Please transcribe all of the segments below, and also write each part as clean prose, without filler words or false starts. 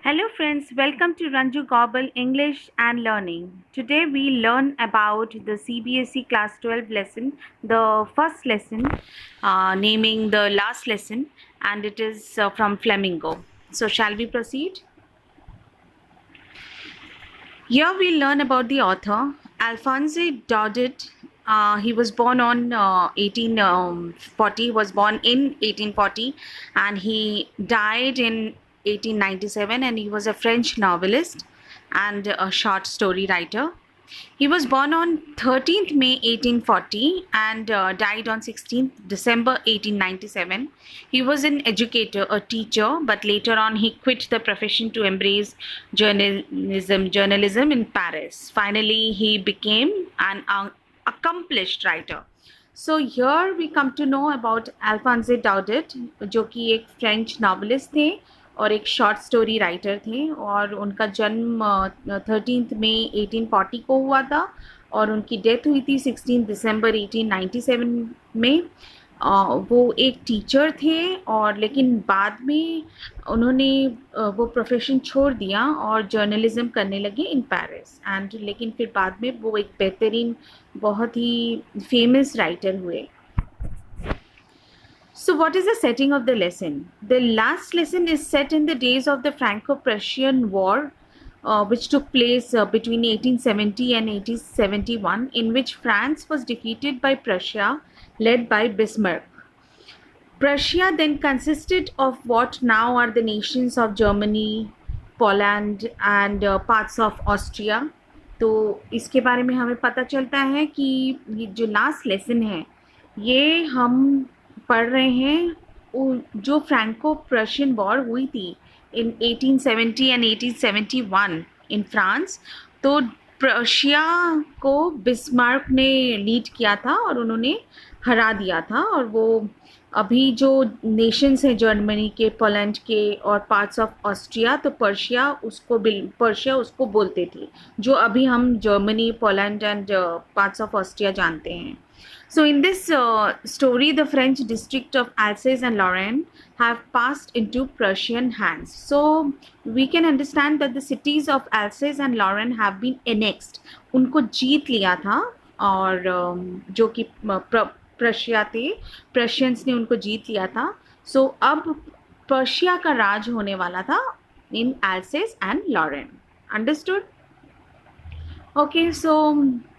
Hello friends, welcome to Ranju Gobble English and Learning. Today we learn about the CBSE class 12 lesson, the first lesson, naming the last lesson, and it is from Flamingo. So shall we proceed? Here we learn about the author, Alphonse Daudet. He was born on 1840, was born in 1840, and he died in 1897, and he was a French novelist and a short story writer. He was born on 13th May 1840 and died on 16th December 1897. He was an educator, a teacher, but later on he quit the profession to embrace journalism in Paris. Finally, he became an accomplished writer. So here we come to know about Alphonse Daudet, जो कि एक French novelist थे और एक short story writer थे, और उनका जन्म 13 मई 1840 को हुआ था और उनकी डेथ हुई थी 16 दिसंबर 1897 में। वो एक टीचर थे और लेकिन बाद में उन्होंने वो प्रोफेशन छोड़ दिया और जर्नलिज्म करने लगे इन पेरिस, एंड लेकिन फिर बाद में वो एक बेहतरीन बहुत ही फेमस राइटर हुए। So what is the setting of the lesson? The last lesson is set in the days of the Franco-Prussian War, which took place between 1870 and 1871, in which France was defeated by Prussia, led by Bismarck. Prussia then consisted of what now are the nations of Germany, Poland and parts of Austria. तो इसके बारे में हमें पता चलता है कि ये जो लास्ट लेसन है ये हम पढ़ रहे हैं जो फ्रैंको प्रशियन वॉर हुई थी इन 1870 एंड 1871 इन फ्रांस। तो प्रशिया को बिस्मार्क ने लीड किया था और उन्होंने हरा दिया था, और वो अभी जो नेशंस हैं जर्मनी के, पोलैंड के और पार्ट्स ऑफ ऑस्ट्रिया, तो पर्शिया उसको बोलते थे, जो अभी हम Germany, Poland and parts of Austria जानते हैं। So in this story, the French district of Alsace and Lorraine have passed into Prussian hands. So we can understand that the cities of Alsace and Lorraine have been annexed. उनको जीत लिया था, और जो कि प्रशिया थे, Prussians ने उनको जीत लिया था। So अब पर्शिया का राज होने वाला था in Alsace and Lorraine. Understood? Okay, so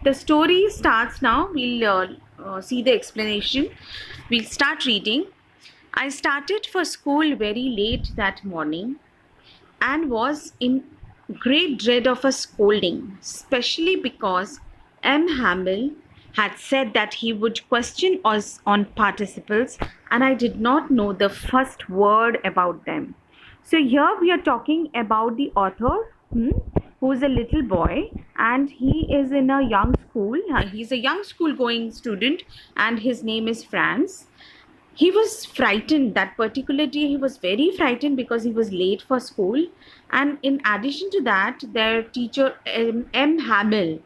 the story starts now. We'll see the explanation. We'll start reading. I started for school very late that morning and was in great dread of a scolding, especially because M. Hamill had said that he would question us on participles and I did not know the first word about them. So here we are talking about the author, who is a little boy, and he is in a young school. He's a young school going student and his name is Franz. He was frightened. That particular day he was very frightened because he was late for school, and in addition to that, their teacher M. Hamill,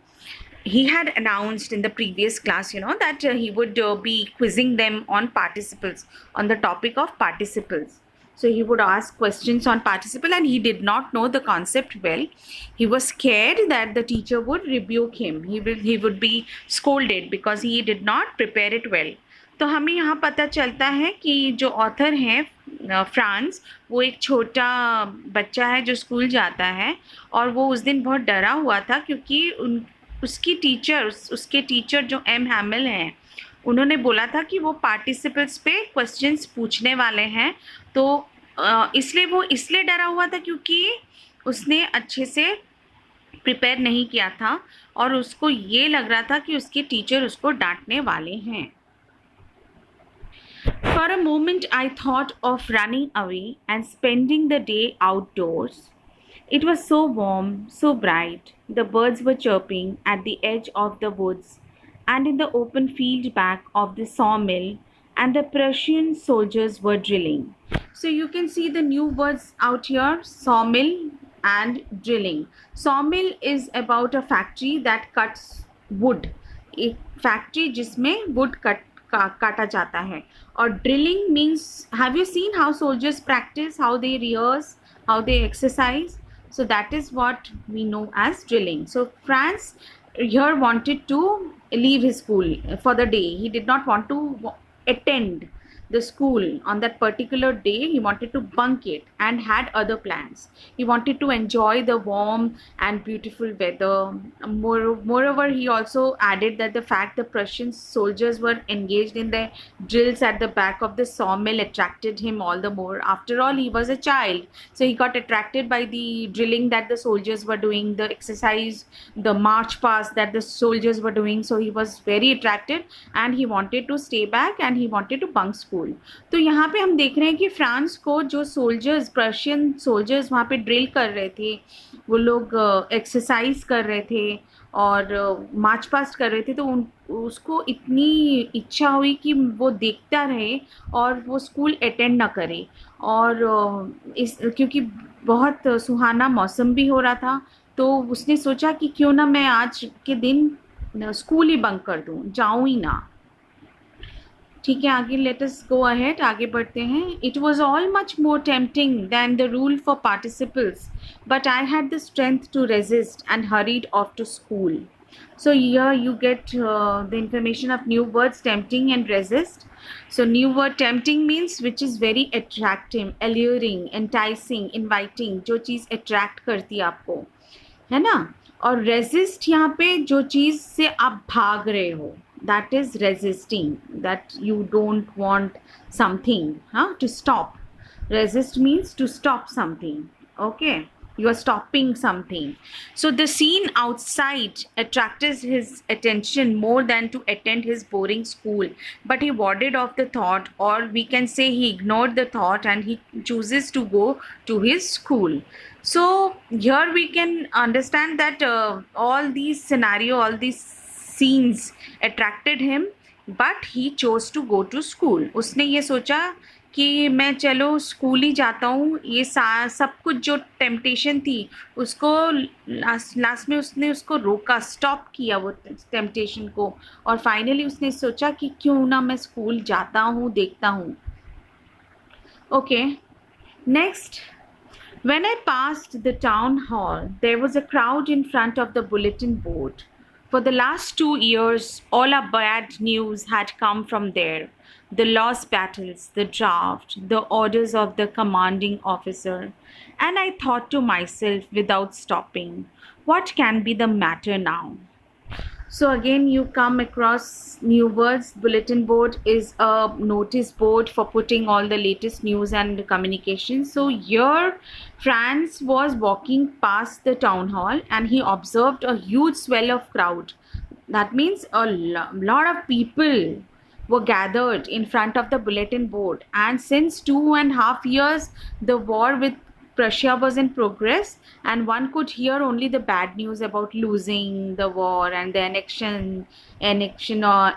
he had announced in the previous class, that he would be quizzing them on participles, on the topic of participles. So he would ask questions on participle and he did not know the concept well. He was scared that the teacher would rebuke him. He would be scolded because he did not prepare it well. तो हमें यहाँ पता चलता है कि जो author हैं France, वो एक छोटा बच्चा है जो स्कूल जाता है, और वो उस दिन बहुत डरा हुआ था क्योंकि उसके टीचर जो एम हैमिल हैं, उन्होंने बोला था कि वो पार्टिसिपल्स पे क्वेश्चंस पूछने वाले हैं। तो इसलिए वो इसलिए डरा हुआ था क्योंकि उसने अच्छे से प्रिपेयर नहीं किया था और उसको ये लग रहा था कि उसके टीचर उसको डांटने वाले हैं। For a moment I thought of running away and spending the day outdoors. It was so warm, so bright. The birds were chirping at the edge of the woods and in the open field back of the sawmill, and the Prussian soldiers were drilling. So you can see the new words out here, sawmill and drilling. Sawmill is about a factory that cuts wood, एक factory जिसमें wood काटा जाता है। और drilling means, have you seen how soldiers practice, how they rehearse how they exercise. So that is what we know as drilling. So Franz here wanted to leave his school for the day. He did not want to attend the school on that particular day. He wanted to bunk it and had other plans. He wanted to enjoy the warm and beautiful weather. Moreover, he also added that the fact the Prussian soldiers were engaged in the drills at the back of the sawmill attracted him all the more. After all, he was a child, so he got attracted by the drilling that the soldiers were doing, the exercise, the march past that the soldiers were doing. So he was very attracted and he wanted to stay back and he wanted to bunk school. तो यहाँ पे हम देख रहे हैं कि France को जो सोल्जर्स, प्रशियन सोल्जर्स वहाँ पे ड्रिल कर रहे थे, वो लोग एक्सरसाइज कर रहे थे और मार्च पास्ट कर रहे थे, तो उसको इतनी इच्छा हुई कि वो देखता रहे और वो स्कूल अटेंड ना करे. और क्योंकि बहुत सुहाना मौसम भी हो रहा था, तो उसने सोचा कि क्यों ना मैं आज के दिन स्कूल ही बंक कर दूँ, जाऊँ ही ना. ठीक है, आगे लेट अस गो अहेड, आगे बढ़ते हैं. It was all much more tempting than the rule for participles, but I had the strength to resist and hurried off to school. So here you get the information of new words tempting and resist. So new word tempting means which is very attractive, alluring, enticing, inviting, जो चीज़ attract करती है आपको, है ना. और resist यहाँ पे जो चीज़ से आप भाग रहे हो, that is resisting, that you don't want something to stop. Resist means to stop something. Okay, you are stopping something. So the scene outside attracted his attention more than to attend his boring school, but he warded off the thought, or we can say he ignored the thought, and he chooses to go to his school. So here we can understand that all these scenario, all these scenes attracted him, but he chose to go to school. उसने ये सोचा कि मैं चलो school ही जाता हूँ. ये सब कुछ जो टेम्पटेशन थी उसको लास्ट में उसने उसको रोका, स्टॉप किया वो टेम्पटेशन को, और फाइनली उसने सोचा कि क्यों ना मैं स्कूल जाता हूँ, देखता हूँ. Okay, next. When I passed the town hall, there was a crowd in front of the bulletin board. For the last 2 years, all our bad news had come from there. The lost battles, the draft, the orders of the commanding officer. And I thought to myself without stopping, what can be the matter now? So again, you come across new words. Bulletin board is a notice board for putting all the latest news and communication. So here, Franz was walking past the town hall and he observed a huge swell of crowd. That means a lot of people were gathered in front of the bulletin board. And since 2.5 years, the war with Prussia was in progress, and one could hear only the bad news about losing the war and the annexion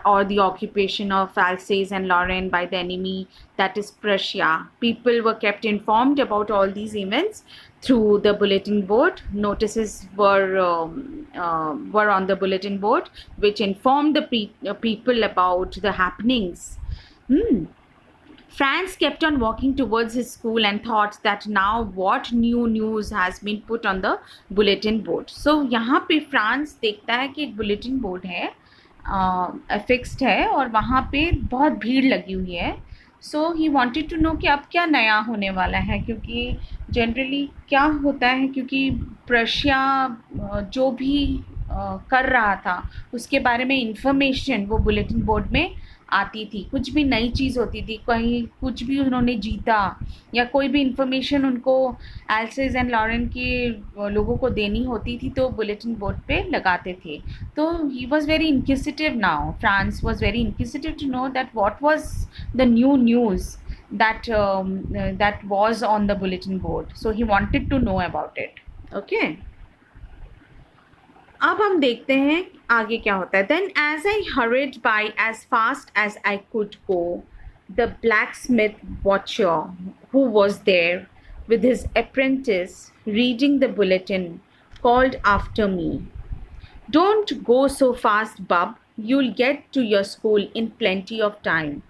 or the occupation of Alsace and Lorraine by the enemy, that is Prussia. People were kept informed about all these events through the bulletin board. Notices were on the bulletin board, which informed the people about the happenings. Franz kept on walking towards his school and thought that now what new news has been put on the bulletin board. So यहाँ पे France देखता है कि एक bulletin board है, fixed है, और वहाँ पे बहुत भीड़ लगी हुई है. सो ही वांटेड टू नो कि अब क्या नया होने वाला है, क्योंकि जनरली क्या होता है, क्योंकि प्रशिया जो भी कर रहा था उसके बारे में इंफॉर्मेशन वो बुलेटिन बोर्ड में आती थी. कुछ भी नई चीज़ होती थी, कहीं कुछ भी उन्होंने जीता या कोई भी इंफॉर्मेशन उनको एल्सेस एंड लॉरेन के लोगों को देनी होती थी तो बुलेटिन बोर्ड पे लगाते थे. तो he was very inquisitive now. France was very inquisitive to know that what was the new news that was on the bulletin board. So he wanted to know about it. Okay. अब हम देखते हैं आगे क्या होता है. Then as I hurried by as fast as I could go, the blacksmith watcher who was there with his apprentice reading the bulletin called after me, "Don't go so fast, bub. You'll get to your school in plenty of time."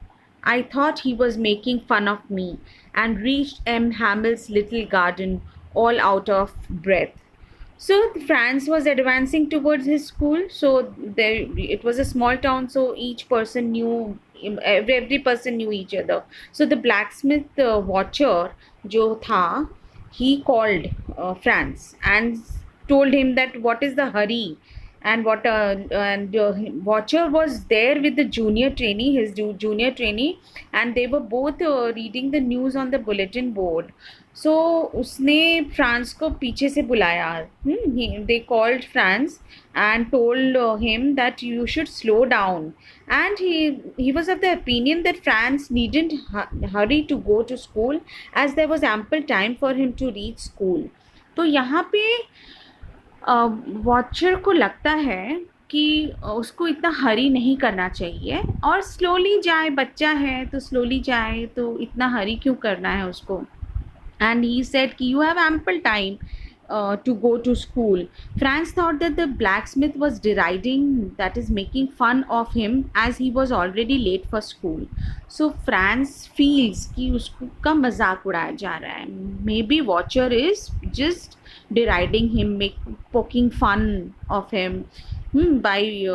I thought he was making fun of me, and reached M. Hamel's little garden all out of breath. So France was advancing towards his school. So there, it was a small town. So each person knew, every person knew each other. So the blacksmith watcher, जो था, he called France and told him that what is the hurry, and watcher was there with the junior trainee, his junior trainee, and they were both reading the news on the bulletin board. So उसने France को पीछे से बुलाया. They called France and told him that you should slow down, and he was of the opinion that France needn't hurry to go to school, as there was ample time for him to reach school. तो यहाँ पे watcher को लगता है कि उसको इतना हरी नहीं करना चाहिए, और स्लोली जाए, बच्चा है तो स्लोली जाए, तो इतना हरी क्यों करना है उसको. And he said कि you have ample time to go to school. France thought that the blacksmith was deriding, that is making fun of him, as he was already late for school. So France feels कि उसका मजाक उड़ाया जा रहा है. Maybe watcher is just deriding him, poking fun of him by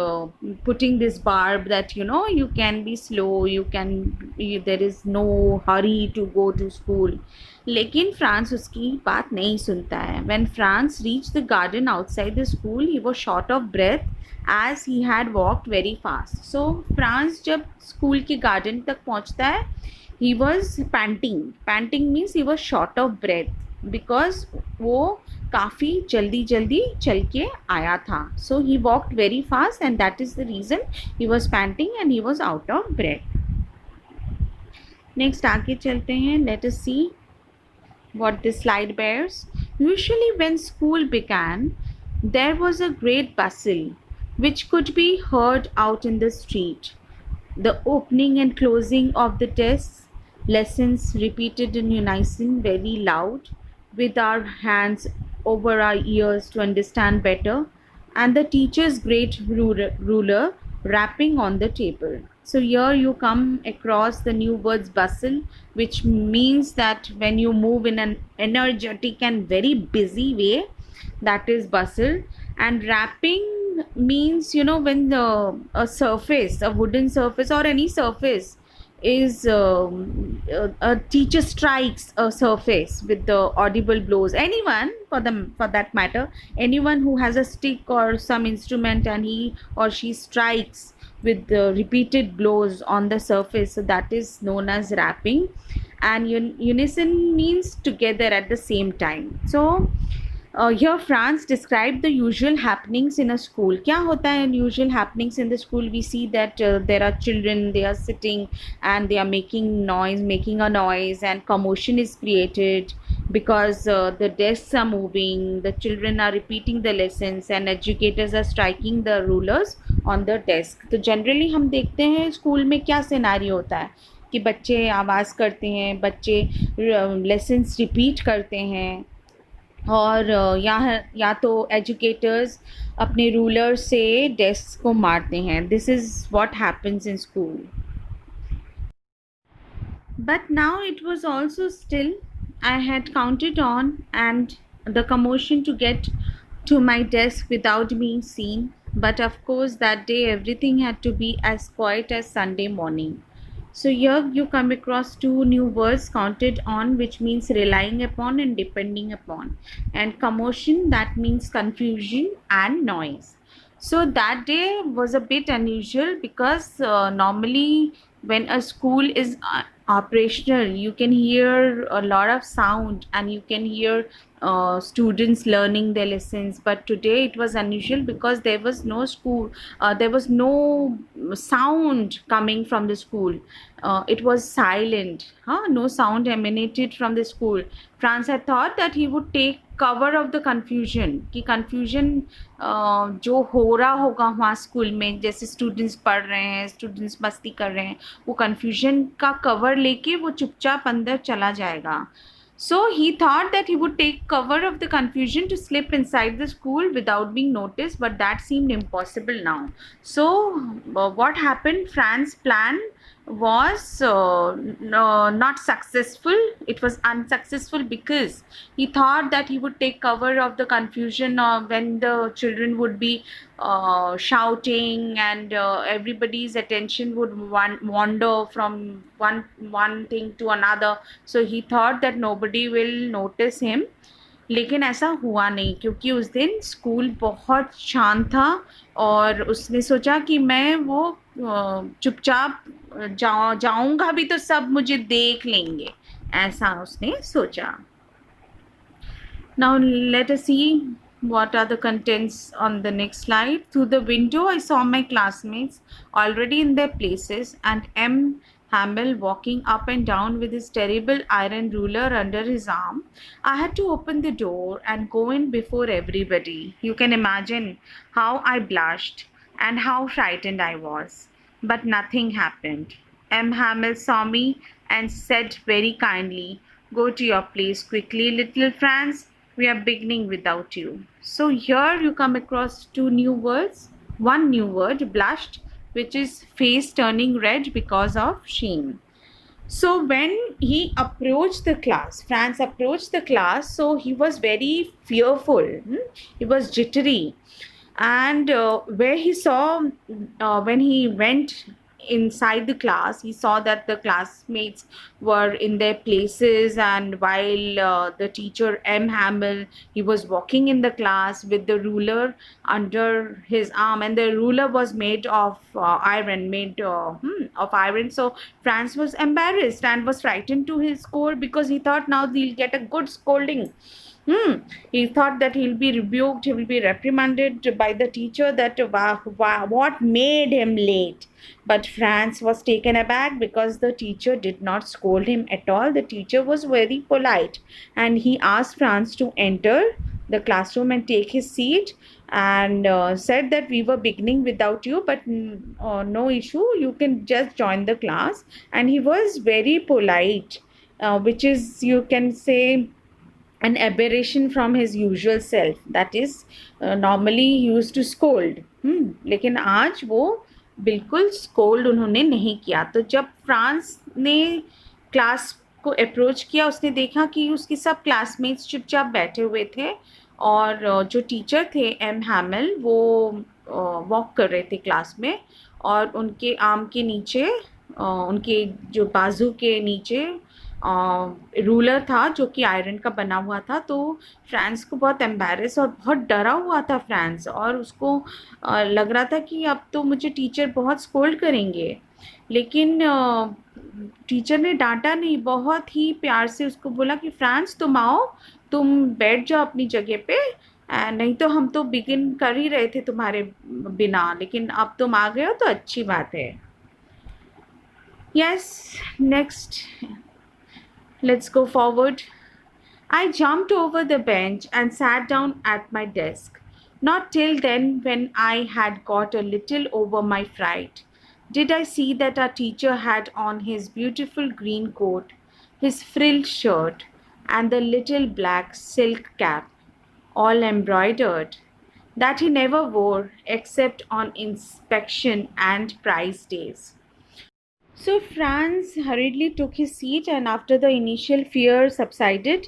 putting this barb that you can be slow, there is no hurry to go to school. लेकिन France उसकी बात नहीं सुनता है. When France reached the garden outside the school, he was short of breath as he had walked very fast. So France जब school के garden तक पहुंचता है, he was panting. Panting means he was short of breath because वो काफ़ी जल्दी जल्दी चल के आया था. So he walked very fast, and that is the reason he was panting and he was out of breath. Next आगे चलते हैं. Let us see what this slide bears. Usually when school began, there was a great bustle which could be heard out in the street. The opening and closing of the desks, lessons repeated in unison very loud, with our hands over our ears to understand better, and the teacher's great ruler rapping on the table. So here you come across the new words bustle, which means that when you move in an energetic and very busy way, that is bustle. And rapping means when a surface, a wooden surface or any surface is a teacher strikes a surface with the audible blows. Anyone, for that matter, anyone who has a stick or some instrument and he or she strikes with the repeated blows on the surface, so that is known as rapping. And unison means together at the same time. So here France described the usual happenings in a school. क्या होता है usual happenings in the school? We see that there are children, they are sitting and they are making a noise, and commotion is created because the desks are moving, the children are repeating the lessons, and educators are striking the rulers on the desk. तो generally हम देखते हैं school में क्या scenery होता है कि बच्चे आवाज़ करते हैं, बच्चे lessons repeat करते हैं, और या तो एजुकेटर्स अपने रूलर से डेस्क को मारते हैं. This is what happens in school. But now it was also still. I had counted on and the commotion to get to my desk without being seen, but of course that day everything had to be as quiet as Sunday morning. So here you come across two new words, counted on, which means relying upon and depending upon, and commotion, that means confusion and noise. So that day was a bit unusual because normally when a school is operational, you can hear a lot of sound and you can hear students learning their lessons. But today it was unusual because there was no school, there was no sound coming from the school. It was silent, no sound emanated from the school. France had thought that he would take cover of the confusion, कि confusion जो हो रहा होगा वहाँ school में, जैसे students पढ़ रहे हैं, स्टूडेंट्स मस्ती कर रहे हैं, वो confusion का कवर लेके वो चुपचाप अंदर चला जाएगा. So he thought that he would take cover of the confusion to slip inside the school without being noticed, but that seemed impossible now. So what happened? France planned was not successful. It was unsuccessful because he thought that he would take cover of the confusion when the children would be shouting, and everybody's attention would wander from one thing to another. So he thought that nobody will notice him. लेकिन ऐसा हुआ नहीं, क्योंकि उस दिन school बहुत शांत था और उसने सोचा कि मैं वो चुपचाप जाऊंगा भी तो सब मुझे देख लेंगे, ऐसा उसने सोचा. Now let us see what are the contents on the next slide. Through the window, I saw my classmates already in their places, and M. Hamel walking up and down with his terrible iron ruler under his arm. I had to open the door and go in before everybody. You can imagine how I blushed and how frightened I was. But nothing happened. M. Hamel saw me and said very kindly, "Go to your place quickly, little Franz. We are beginning without you." So here you come across two new words. One new word, blushed, which is face turning red because of shame. So when he approached the class, Franz approached the class, so he was very fearful. He was jittery. And where he saw, when he went inside the class, he saw that the classmates were in their places, and while the teacher M. Hamel, he was walking in the class with the ruler under his arm, and the ruler was made of iron, so Franz was embarrassed and was frightened to his core, because he thought now he'll get a good scolding. He thought that he'll be rebuked, he will be reprimanded by the teacher, that what made him late. But Franz was taken aback because the teacher did not scold him at all. The teacher was very polite, and he asked Franz to enter the classroom and take his seat, and said that we were beginning without you, but no issue, you can just join the class. And he was very polite, which is, you can say, an aberration from his usual self. That is, normally he used to scold. लेकिन आज वो बिल्कुल scold उन्होंने नहीं किया. तो जब France ने क्लास को अप्रोच किया, उसने देखा कि उसकी सब क्लासमेट्स चुपचाप बैठे हुए थे, और जो टीचर थे M. Hamel, वो वॉक कर रहे थे क्लास में, और उनके आर्म के नीचे, उनके जो बाजू के नीचे रूलर था जो कि आयरन का बना हुआ था. तो फ्रांस को बहुत एम्बैरेस और बहुत डरा हुआ था फ्रांस, और उसको लग रहा था कि अब तो मुझे टीचर बहुत स्कोल्ड करेंगे. लेकिन टीचर ने डांटा नहीं, बहुत ही प्यार से उसको बोला कि फ्रांस तुम आओ, तुम बैठ जाओ अपनी जगह पे, नहीं तो हम तो बिगिन कर ही रहे थे तुम्हारे बिना, लेकिन अब तुम आ गए हो तो अच्छी बात है. Yes, next, let's go forward. I jumped over the bench and sat down at my desk. Not till then, when I had got a little over my fright, did I see that our teacher had on his beautiful green coat, his frilled shirt, and the little black silk cap, all embroidered, that he never wore except on inspection and prize days. So Franz hurriedly took his seat, and after the initial fear subsided,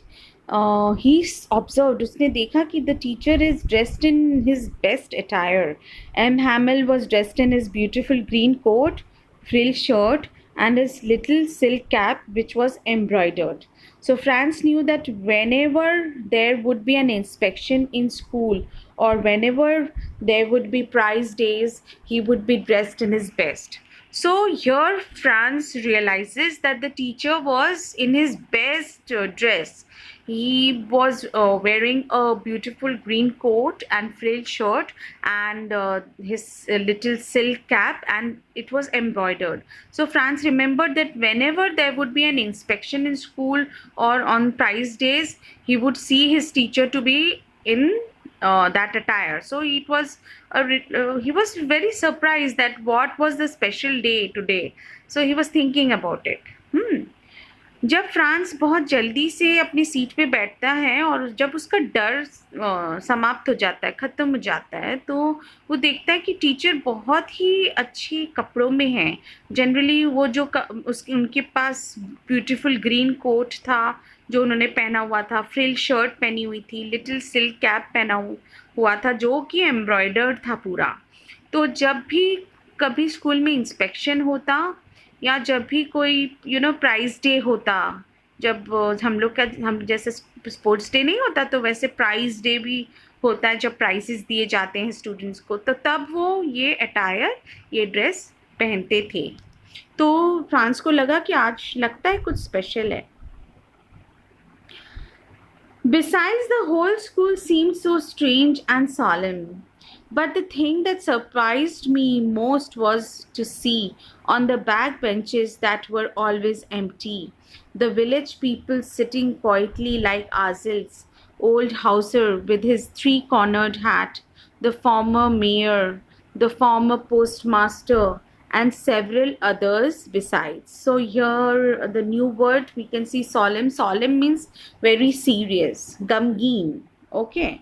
he observed, उसने देखा कि the teacher is dressed in his best attire. M. Hamel was dressed in his beautiful green coat, frill shirt, and his little silk cap, which was embroidered. So Franz knew that whenever there would be an inspection in school, or whenever there would be prize days, he would be dressed in his best. So here Franz realizes that the teacher was in his best dress. He was wearing a beautiful green coat and frilled shirt, and his little silk cap, and it was embroidered. So Franz remembered that whenever there would be an inspection in school or on prize days, he would see his teacher to be in that attire. So it was he was very surprised that what was the special day today. So he was thinking about it. जब France बहुत जल्दी से अपनी seat पे बैठता है और जब उसका डर समाप्त हो जाता है, ख़त्म हो जाता है, तो वो देखता है कि टीचर बहुत ही अच्छी कपड़ों में हैं। जनरली वो जो उनके पास ब्यूटीफुल ग्रीन कोट था जो उन्होंने पहना हुआ था, फ्रिल शर्ट पहनी हुई थी, लिटिल सिल्क कैप पहना हुआ था जो कि एम्ब्रॉयडर्ड था पूरा। तो जब भी कभी स्कूल में इंस्पेक्शन होता या जब भी कोई प्राइज़ डे होता, जब हम लोग का हम जैसे स्पोर्ट्स डे नहीं होता तो वैसे प्राइज़ डे भी होता है जब प्राइजेस दिए जाते हैं स्टूडेंट्स को, तो तब वो ये अटायर, ये ड्रेस पहनते थे। तो फ्रांस को लगा कि आज लगता है कुछ स्पेशल है। Besides, the whole school seemed so strange and solemn. But the thing that surprised me most was to see on the back benches that were always empty, the village people sitting quietly like ourselves, old Hauser with his three-cornered hat, the former mayor, the former postmaster, and several others besides. So here the new word we can see solemn. Solemn means very serious, gamgeen. Okay.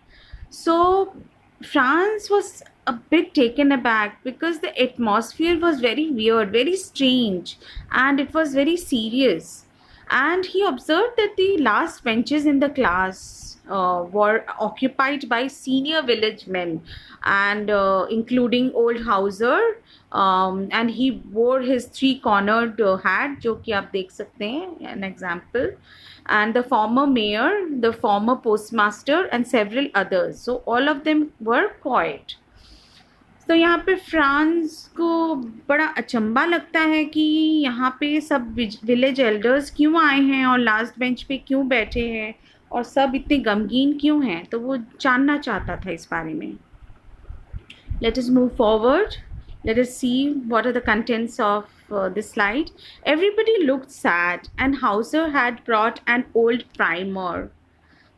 So France was a bit taken aback because the atmosphere was very weird, very strange, and it was very serious. And he observed that the last benches in the class were occupied by senior village men, and including old Hauser, and he wore his three-cornered hat, जो कि आप देख सकते हैं, an example, and the former mayor, the former postmaster, and several others. So all of them were quiet. तो यहाँ पे France को बड़ा अचंबा लगता है कि यहाँ पे सब विलेज एल्डर्स क्यों आए हैं और लास्ट बेंच पे क्यों बैठे हैं और सब इतने गमगीन क्यों हैं, तो वो जानना चाहता था इस बारे में. Let us move forward. Let us see what are the contents of this slide. Everybody looked sad, and Hauser had brought an old primer,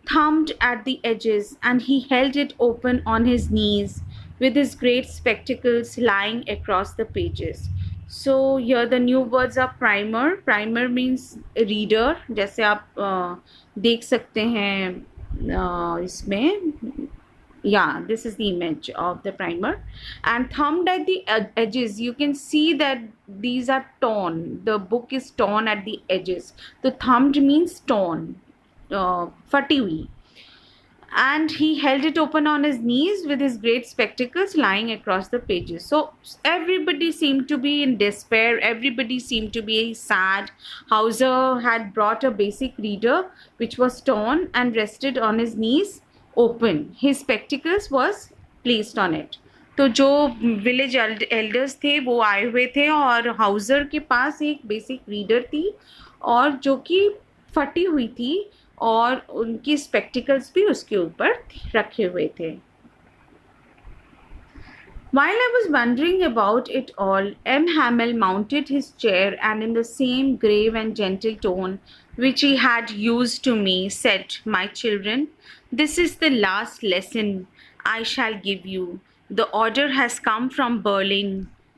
thumbed at the edges, and he held it open on his knees with his great spectacles lying across the pages. So here the new words are primer. Primer means reader. जैसे आप देख सकते हैं इसमें. Yeah, this is the image of the primer. And thumbed at the edges, you can see that these are torn. The book is torn at the edges. So thumbed means torn, फटी हुई. And he held it open on his knees with his great spectacles lying across the pages. So everybody seemed to be in despair. Everybody seemed to be sad. Hauser had brought a basic reader which was torn and rested on his knees open. His spectacles was placed on it. तो जो village elders थे वो आए हुए थे और Houser के पास एक बेसिक रीडर थी और जो कि फटी हुई थी और उनकी स्पेक्टिकल्स भी उसके ऊपर रखे हुए थे. While I was wondering about it all, M. Hamel mounted his chair and in the same grave and gentle tone which he had used to me, said, "My children, this is the last lesson I shall give you. The order has come from Berlin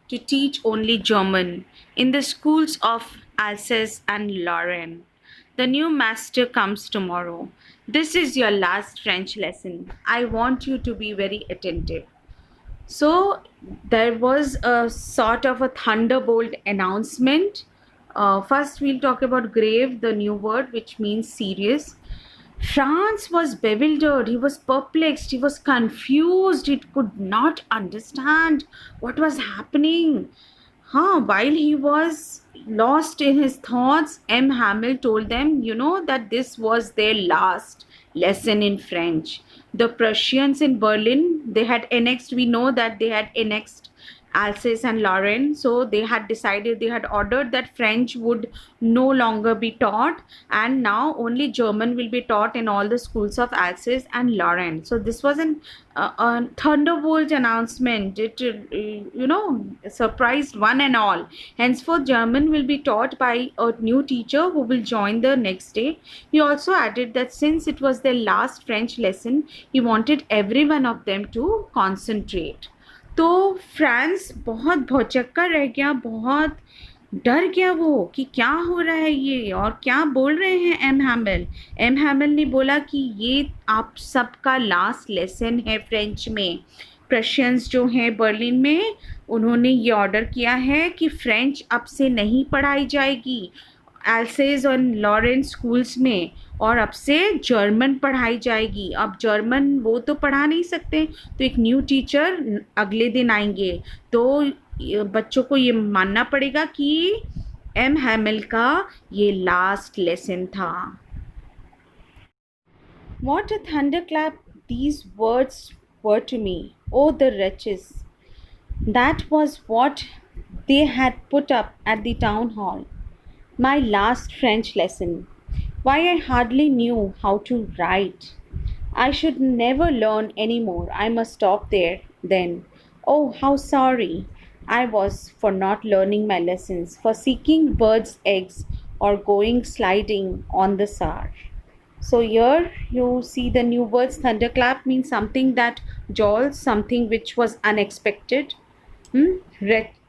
to teach only German in the schools of Alsace and Lorraine. The new master comes tomorrow. This is your last French lesson. I want you to be very attentive." So there was a sort of a thunderbolt announcement. First we'll talk about grave, the new word which means serious. France was bewildered. He was perplexed. He was confused. He could not understand what was happening. While he was lost in his thoughts, M. Hamel told them, that this was their last lesson in French. The Prussians in Berlin, they had annexed, we know that they had annexed Alsace and Lorraine. So they had decided, they had ordered that French would no longer be taught and now only German will be taught in all the schools of Alsace and Lorraine. So this was a thunderbolt announcement. It surprised one and all. Henceforth German will be taught by a new teacher who will join the next day. He also added that since it was their last French lesson, he wanted every one of them to concentrate. तो France बहुत भौचक्का रह गया, बहुत डर गया वो कि क्या हो रहा है ये और क्या बोल रहे हैं एम हैमिल। एम हैमिल ने बोला कि ये आप सबका लास्ट लेसन है फ्रेंच में। प्रशियंस जो हैं बर्लिन में, उन्होंने ये ऑर्डर किया है कि फ्रेंच अब से नहीं पढ़ाई जाएगी एल्सेस और लॉरेंस स्कूल्स में, और अब से जर्मन पढ़ाई जाएगी। अब जर्मन वो तो पढ़ा नहीं सकते, तो एक न्यू टीचर अगले दिन आएंगे। तो बच्चों को ये मानना पड़ेगा कि एम हैमिल का ये लास्ट लेसन था। What a thunderclap these words were to me. Oh, the wretches! That was what they had put up at the town hall. My last French lesson. Why, I hardly knew how to write. I should never learn any more. I must stop there then. Oh, how sorry I was for not learning my lessons, for seeking birds' eggs or going sliding on the Saar. So here you see the new words. Thunderclap means something that jolts, something which was unexpected.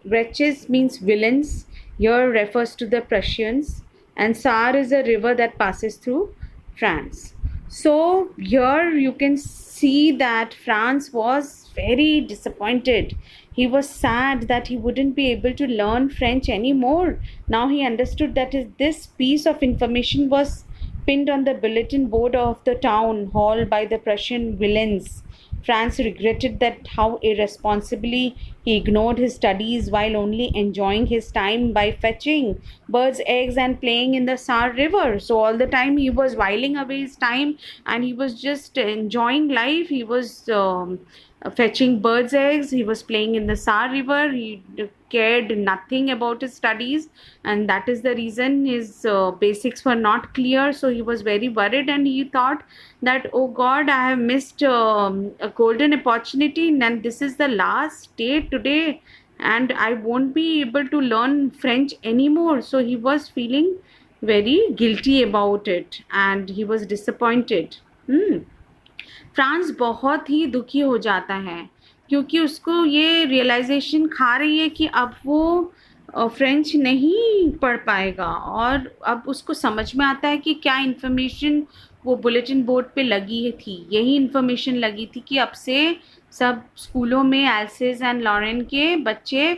Wretches means villains. Here refers to the Prussians. And Saar is a river that passes through France. So here you can see that Franz was very disappointed. He was sad that he wouldn't be able to learn French anymore. Now he understood that this piece of information was pinned on the bulletin board of the town hall by the Prussian villains. Franz regretted that how irresponsibly he ignored his studies while only enjoying his time by fetching birds' eggs and playing in the Saar River. So all the time he was whiling away his time and he was just enjoying life. He was fetching birds' eggs. He was playing in the Saar River. He cared nothing about his studies, and that is the reason his basics were not clear. So he was very worried and he thought that, oh God, I have missed a golden opportunity, and this is the last day today and I won't be able to learn French anymore. So he was feeling very guilty about it and he was disappointed. France बहुत ही दुखी हो जाता है क्योंकि उसको ये realisation खा रही है कि अब वो फ्रेंच नहीं पढ़ पाएगा, और अब उसको समझ में आता है कि क्या इन्फॉर्मेशन वो बुलेटिन बोर्ड पे लगी थी। यही इन्फॉर्मेशन लगी थी कि अब से सब स्कूलों में एल्सेस एंड लॉरेन के बच्चे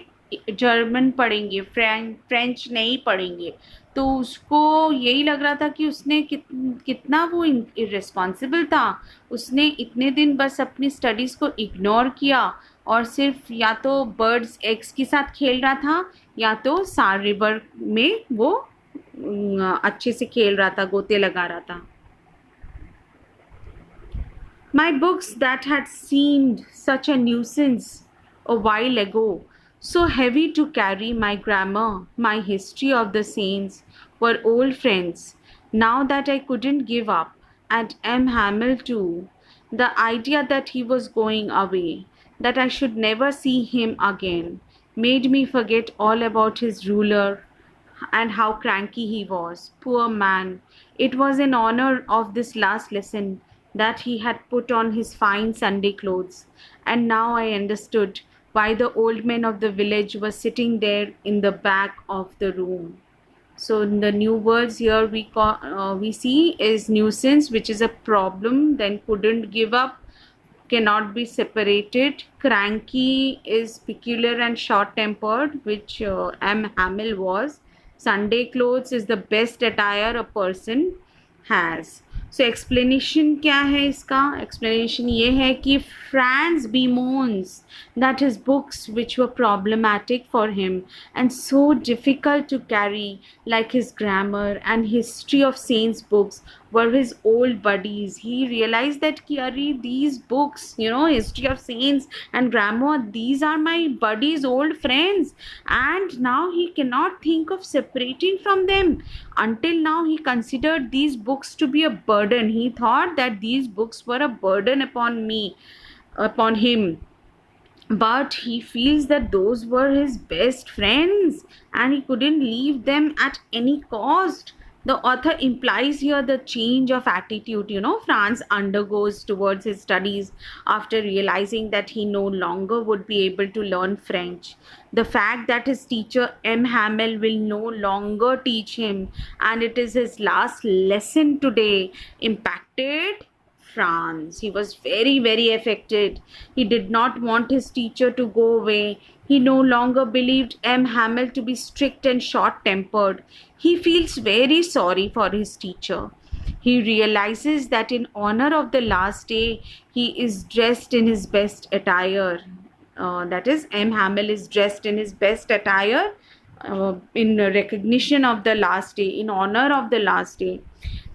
जर्मन पढ़ेंगे, फ्रेंच नहीं पढ़ेंगे। तो उसको यही लग रहा था कि उसने कितना वो इर्रेस्पॉन्सिबल था। उसने इतने दिन बस अपनी स्टडीज़ को इग्नोर किया और सिर्फ या तो बर्ड्स एग्स के साथ खेल रहा था या तो सार रिवर में वो अच्छे से खेल रहा था, गोते लगा रहा था। My books that had seemed such a nuisance a while ago, so heavy to carry, my grammar, my history of the saints, were old friends, now that I couldn't give up, and M. Hamel too. The idea that he was going away, that I should never see him again, made me forget all about his ruler and how cranky he was. Poor man! It was in honor of this last lesson that he had put on his fine Sunday clothes, and now I understood why the old men of the village were sitting there in the back of the room. So in the new words here we see is nuisance, which is a problem, then couldn't give up, cannot be separated. Cranky is peculiar and short-tempered, which M. Hamel was. Sunday clothes is the best attire a person has. So explanation क्या है इसका? Explanation ये है कि Franz bemoans that his books, which were problematic for him and so difficult to carry, like his grammar and history of saints books, were his old buddies. He realized that these books, history of saints and grammar, these are my buddies, old friends, and now he cannot think of separating from them. Until now he considered these books to be a burden. He thought that these books were a burden upon him, but he feels that those were his best friends and he couldn't leave them at any cost. The author implies here the change of attitude, Franz undergoes towards his studies after realizing that he no longer would be able to learn French. The fact that his teacher M. Hamel will no longer teach him and it is his last lesson today impacted Franz. He was very, very affected. He did not want his teacher to go away. He no longer believed M. Hamel to be strict and short tempered. He feels very sorry for his teacher. He realizes that in honor of the last day, he is dressed in his best attire. That is, M. Hamel is dressed in his best attire in recognition of the last day, in honor of the last day.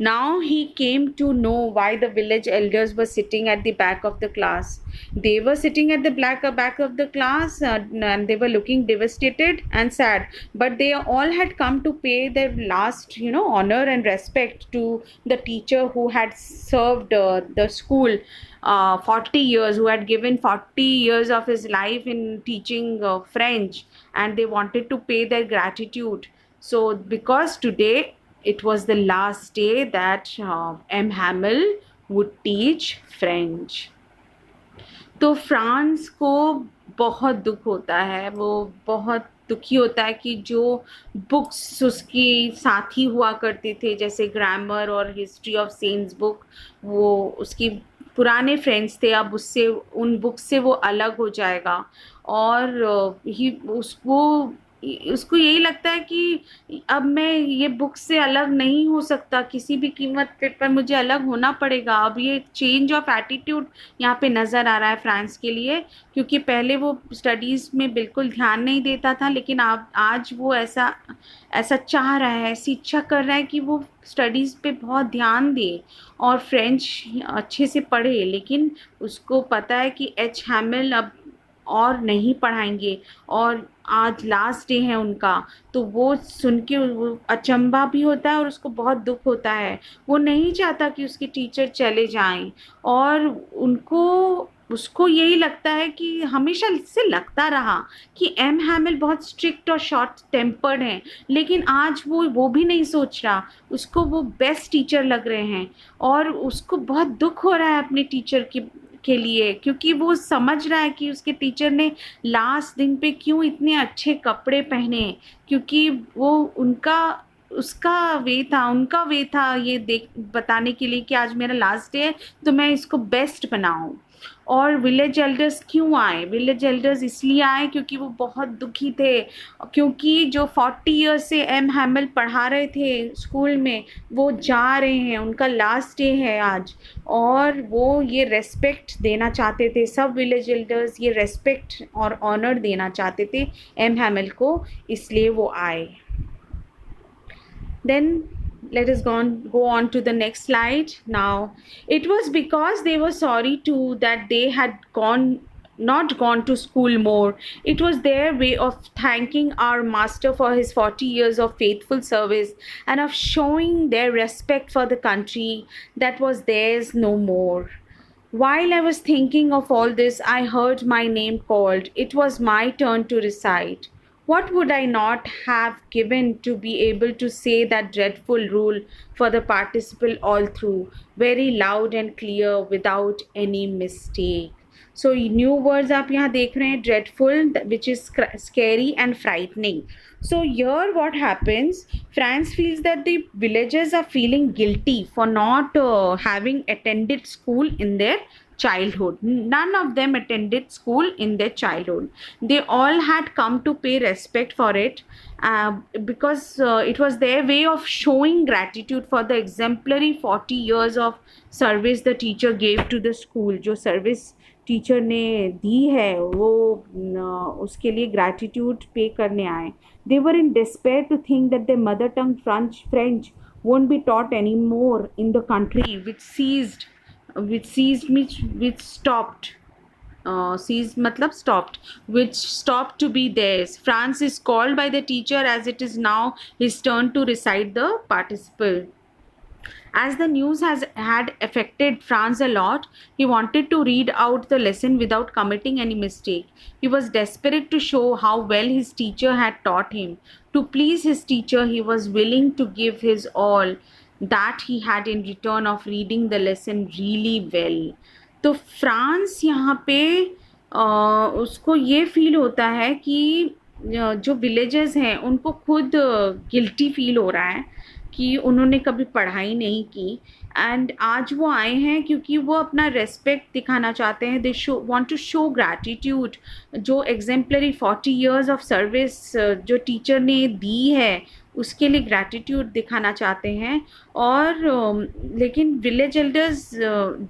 Now he came to know why the village elders were sitting at the back of the class. They were sitting at the back of the class and they were looking devastated and sad. But they all had come to pay their last, honor and respect to the teacher who had served the school 40 years, who had given 40 years of his life in teaching French, and they wanted to pay their gratitude. So because today it was the last day that M. Hamel would teach French. तो France को बहुत दुख होता है, वो बहुत दुखी होता है कि जो बुक्स उसकी साथी हुआ करते थे जैसे ग्रामर और हिस्ट्री ऑफ सेंट्स बुक, वो उसकी पुराने फ्रेंड्स थे, अब उससे उन बुक्स से वो अलग हो जाएगा और ही उसको यही लगता है कि अब मैं ये बुक से अलग नहीं हो सकता, किसी भी कीमत पर मुझे अलग होना पड़ेगा. अब ये चेंज ऑफ एटीट्यूड यहाँ पे नज़र आ रहा है फ्रांस के लिए, क्योंकि पहले वो स्टडीज़ में बिल्कुल ध्यान नहीं देता था, लेकिन आज वो ऐसा चाह रहा है, ऐसी इच्छा कर रहा है कि वो स्टडीज़ पे बहुत ध्यान दे और फ्रेंच अच्छे से पढ़े. लेकिन उसको पता है कि एच हैमिल अब और नहीं पढ़ाएंगे और आज लास्ट डे है उनका, तो वो सुन के वो अचंभा भी होता है और उसको बहुत दुख होता है. वो नहीं चाहता कि उसके टीचर चले जाएं और उसको यही लगता है कि हमेशा इससे लगता रहा कि एम हैमिल बहुत स्ट्रिक्ट और शॉर्ट टेम्पर्ड हैं, लेकिन आज वो भी नहीं सोच रहा, उसको वो बेस्ट टीचर लग रहे हैं और उसको बहुत दुख हो रहा है अपने टीचर के लिए, क्योंकि वो समझ रहा है कि उसके टीचर ने लास्ट दिन पे क्यों इतने अच्छे कपड़े पहने, क्योंकि वो उनका वे था ये बताने के लिए कि आज मेरा लास्ट डे है तो मैं इसको बेस्ट बनाऊं. और विलेज एल्डर्स क्यों आए? विलेज एल्डर्स इसलिए आए क्योंकि वो बहुत दुखी थे, क्योंकि जो 40 ईयर्स से एम हैमिल पढ़ा रहे थे स्कूल में वो जा रहे हैं, उनका लास्ट डे है आज, और वो ये रेस्पेक्ट देना चाहते थे. सब विलेज एल्डर्स ये रेस्पेक्ट और ऑनर देना चाहते थे एम हैमिल को, इसलिए वो आए. Then let us go on to the next slide. Now, it was because they were sorry too that they had not gone to school more. It was their way of thanking our master for his 40 years of faithful service and of showing their respect for the country that was theirs no more. While I was thinking of all this, I heard my name called. It was my turn to recite. What would I not have given to be able to say that dreadful rule for the participle all through, very loud and clear without any mistake. So new words आप यहाँ देख रहे हैं, dreadful, which is scary and frightening. So here what happens, France feels that the villagers are feeling guilty for not having attended school in their childhood. None of them attended school in their childhood. They all had come to pay respect for it because it was their way of showing gratitude for the exemplary 40 years of service the teacher gave to the school. जो service teacher ने दी है वो उसके लिए gratitude पे करने आए. They were in despair to think that their mother tongue French won't be taught anymore in the country which stopped to be theirs. France is called by the teacher as it is now his turn to recite the participle. As the news had affected Franz a lot, he wanted to read out the lesson without committing any mistake. He was desperate to show how well his teacher had taught him. To please his teacher, he was willing to give his all that he had in return of reading the lesson really well. तो France यहाँ पे उसको ये feel होता है कि जो villagers हैं उनको खुद गिल्टी फील हो रहा है कि उन्होंने कभी पढ़ाई नहीं की, एंड आज वो आए हैं क्योंकि वो अपना रेस्पेक्ट दिखाना चाहते हैं. They want to show gratitude. जो एग्जेम्पलरी 40 years ऑफ सर्विस जो टीचर ने दी है उसके लिए ग्रैटिट्यूड दिखाना चाहते हैं. और लेकिन विलेज एल्डर्स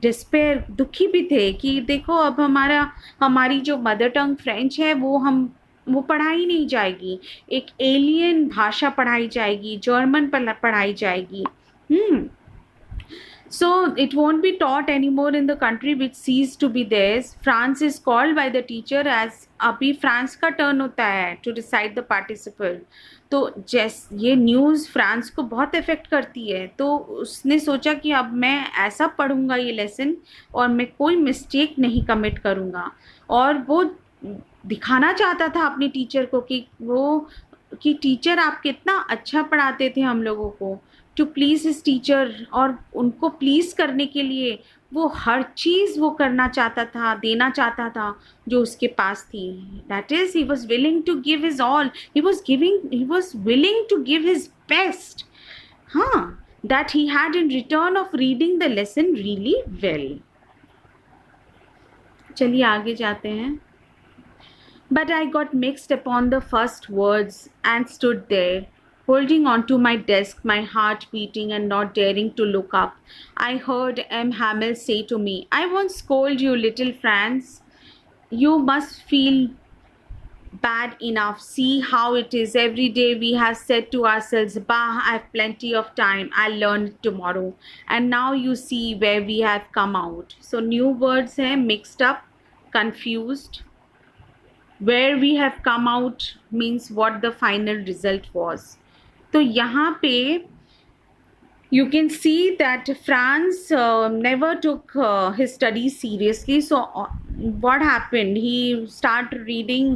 डिस्पेयर, दुखी भी थे कि देखो अब हमारी जो मदर टंग फ्रेंच है वो पढ़ाई नहीं जाएगी, एक एलियन भाषा पढ़ाई जाएगी, जर्मन पढ़ाई जाएगी. So it won't be taught anymore in the country which ceased to be theirs. France is called by the teacher as अभी फ्रांस का टर्न होता है to decide the participle. तो ये न्यूज़ फ्रांस को बहुत इफ़ेक्ट करती है, तो उसने सोचा कि अब मैं ऐसा पढ़ूंगा ये लेसन और मैं कोई मिस्टेक नहीं कमिट करूंगा. और वो दिखाना चाहता था अपने टीचर को कि टीचर आप कितना अच्छा पढ़ाते थे हम लोगों को. टू प्लीज़ हिज टीचर, और उनको प्लीज़ करने के लिए वो हर चीज़ वो करना चाहता था, देना चाहता था जो उसके पास थी. That is he was willing to give his all. He was willing to give his best. हाँ, that he had in return of reading the lesson really well. चलिए आगे जाते हैं. But I got mixed upon the first words and stood there, holding on to my desk, my heart beating and not daring to look up. I heard M. Hamel say to me, "I won't scold you, little Franz. You must feel bad enough. See how it is. Every day we have said to ourselves, bah, I have plenty of time. I'll learn it tomorrow. And now you see where we have come out." So new words हैं, mixed up, confused. Where we have come out means what the final result was. तो यहाँ पे you can see that Franz never took his studies seriously. So what happened? He started reading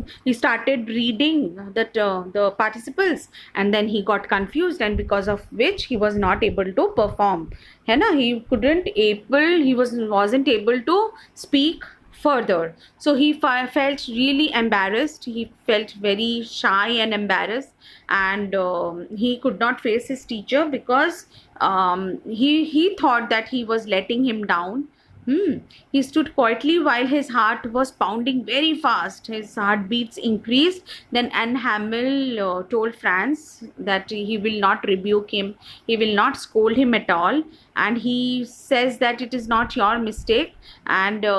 the participles, and then he got confused, and because of which he was not able to perform. है ना? He wasn't able to speak further. So he felt really embarrassed. He felt very shy and embarrassed, and he could not face his teacher because he thought that he was letting him down. He stood quietly while his heart was pounding very fast. His heartbeats increased. Then Anne Hamel told Franz that he will not rebuke him. He will not scold him at all. And he says that it is not your mistake. And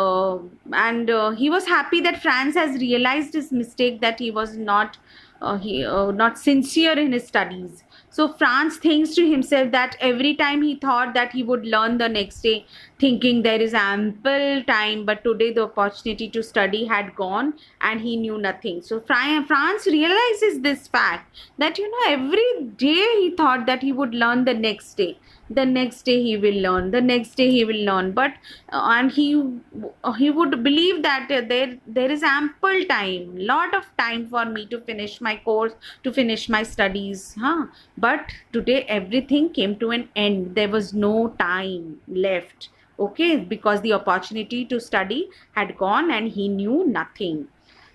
he was happy that Franz has realized his mistake, that he was not sincere in his studies. So Franz thinks to himself that every time he thought that he would learn the next day, thinking there is ample time, but today the opportunity to study had gone and he knew nothing. So Franz realizes this fact that, every day he thought that he would learn the next day. The next day he will learn, the next day he will learn, but and he would believe that there is ample time, lot of time for me to finish my course, to finish my studies. But today everything came to an end. There was no time left, okay, because the opportunity to study had gone and he knew nothing.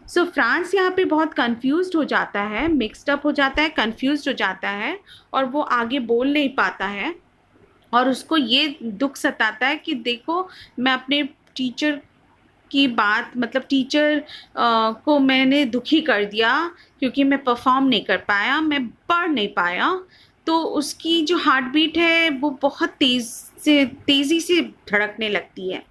So France यहाँ पे बहुत confused हो जाता है, mixed up हो जाता है, confused हो जाता है, और वो आगे बोल नहीं पाता है. और उसको ये दुख सताता है कि देखो, मैं अपने टीचर की बात, मतलब टीचर को मैंने दुखी कर दिया क्योंकि मैं परफॉर्म नहीं कर पाया, मैं पढ़ नहीं पाया. तो उसकी जो हार्ट बीट है वो बहुत तेज़ी से धड़कने लगती है.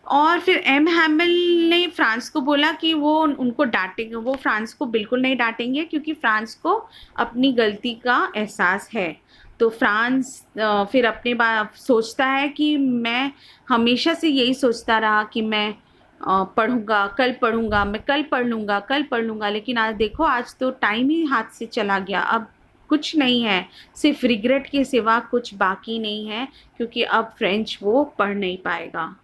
और फिर एम हैमिल ने फ्रांस को बोला कि वो उनको डांटेंगे. वो फ्रांस को बिल्कुल नहीं डांटेंगे क्योंकि फ्रांस को अपनी गलती का एहसास है. तो फ्रांस फिर अपने बात सोचता है कि मैं हमेशा से यही सोचता रहा कि मैं पढ़ूंगा, कल पढ़ूंगा, मैं कल पढ़ लूँगा, लेकिन आज देखो, आज तो टाइम ही हाथ से चला गया. अब कुछ नहीं है, सिर्फ रिग्रेट के सिवा कुछ बाकी नहीं है, क्योंकि अब फ्रेंच वो पढ़ नहीं पाएगा.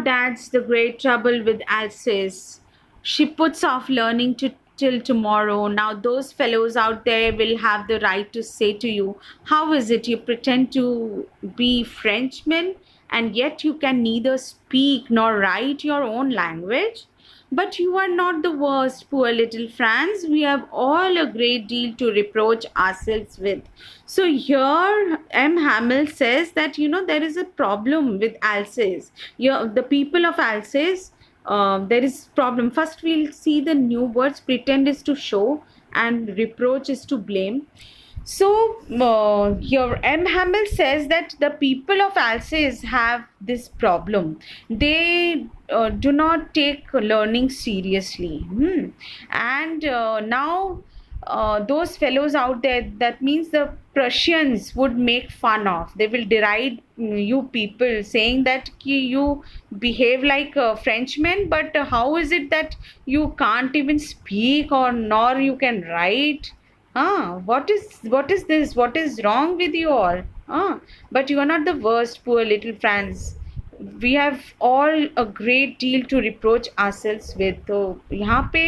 That's the great trouble with Alsace. She puts off learning till tomorrow. Now, those fellows out there will have the right to say to you, how is it you pretend to be Frenchmen and yet you can neither speak nor write your own language? But you are not the worst, poor little Franz. We have all a great deal to reproach ourselves with. So here M. Hamel says that, there is a problem with Alsace. The people of Alsace, there is problem. First we'll see the new words. Pretend is to show and reproach is to blame. So here M. Hamel says that the people of Alsace have this problem. They do not take learning seriously. And now those fellows out there, that means the Prussians, would make fun of. They will deride you people, saying that you behave like Frenchmen, but how is it that you can't even speak or nor you can write? What is this? What is wrong with you all? But you are not the worst, poor little Franz. We have all a great deal to reproach ourselves with. तो यहाँ पे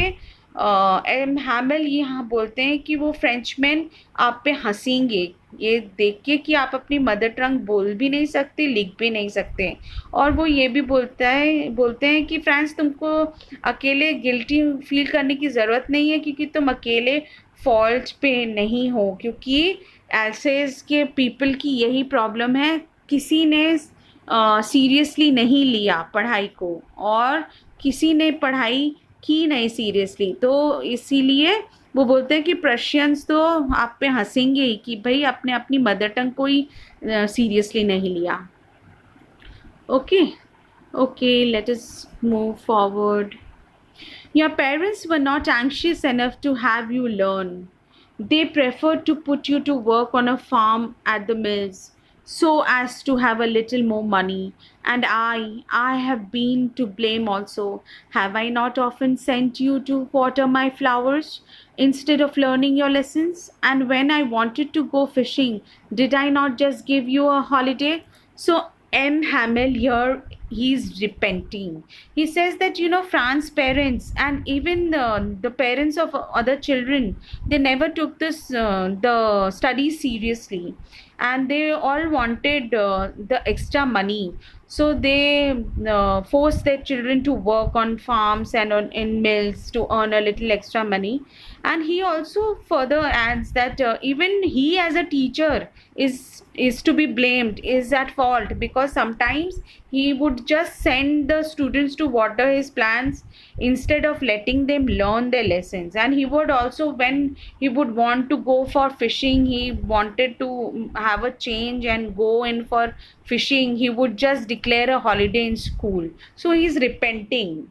M Hamel यहाँ बोलते हैं कि वो Frenchman आप पे हंसेंगे ये देख के कि आप अपनी मदर टंग बोल भी नहीं सकते, लिख भी नहीं सकते. और वो ये भी बोलते हैं कि फ्रांस, तुमको अकेले गिल्टी फील करने की ज़रूरत नहीं है, क्योंकि तुम अकेले फॉल्ट पे नहीं हो. क्योंकि एल्सेस के पीपल की यही प्रॉब्लम है, किसी ने सीरियसली नहीं लिया पढ़ाई को और किसी ने पढ़ाई की नहीं सीरियसली. तो इसीलिए वो बोलते हैं कि प्रशियंस तो आप पे हंसेंगे ही कि भाई आपने अपनी मदर टंग को ही सीरियसली नहीं लिया. Okay, let us move forward. Your parents were not anxious enough to have you learn. They preferred to put you to work on a farm at the mills, so as to have a little more money. And I have been to blame also. Have I not often sent you to water my flowers instead of learning your lessons? And when I wanted to go fishing, did I not just give you a holiday? So M. Hamel here, he's repenting. He says that, Fran's parents and even the parents of other children, they never took the studies seriously, and they all wanted the extra money. So they forced their children to work on farms and in mills to earn a little extra money. And he also further adds that even he as a teacher is to be blamed, is at fault, because sometimes he would just send the students to water his plants instead of letting them learn their lessons. And he would also, when he would want to go for fishing, he wanted to have a change and go in for fishing, he would just declare a holiday in school. So he is repenting.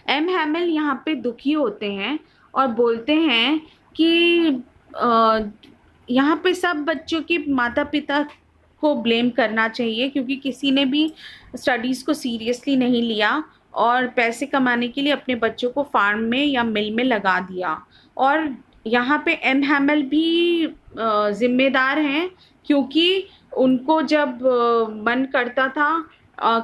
M Hamel यहाँ पे दुखी होते हैं और बोलते हैं कि यहाँ पे सब बच्चों के माता पिता को ब्लेम करना चाहिए, क्योंकि किसी ने भी स्टडीज़ को सीरियसली नहीं लिया और पैसे कमाने के लिए अपने बच्चों को फार्म में या मिल में लगा दिया. और यहाँ पे एम हैमल भी ज़िम्मेदार हैं, क्योंकि उनको जब मन करता था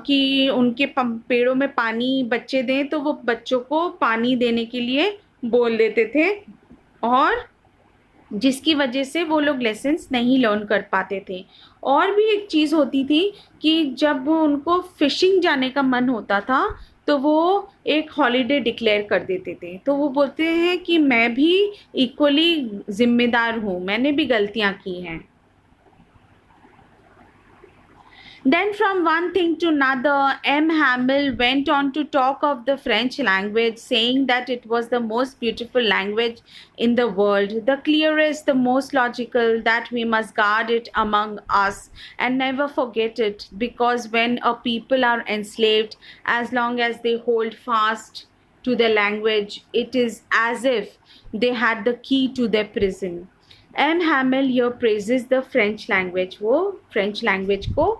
कि उनके पेड़ों में पानी बच्चे दें, तो वो बच्चों को पानी देने के लिए बोल देते थे, और जिसकी वजह से वो लोग लेसन्स नहीं लर्न कर पाते थे. और भी एक चीज़ होती थी कि जब उनको फिशिंग जाने का मन होता था तो वो एक हॉलीडे डिक्लेयर कर देते थे. तो वो बोलते हैं कि मैं भी इक्वली ज़िम्मेदार हूँ, मैंने भी गलतियाँ की हैं. Then from one thing to another, M. Hamel went on to talk of the French language, saying that it was the most beautiful language in the world, the clearest, the most logical, that we must guard it among us and never forget it, because when a people are enslaved, as long as they hold fast to their language, it is as if they had the key to their prison. M. Hamel here praises the French language. वो French language को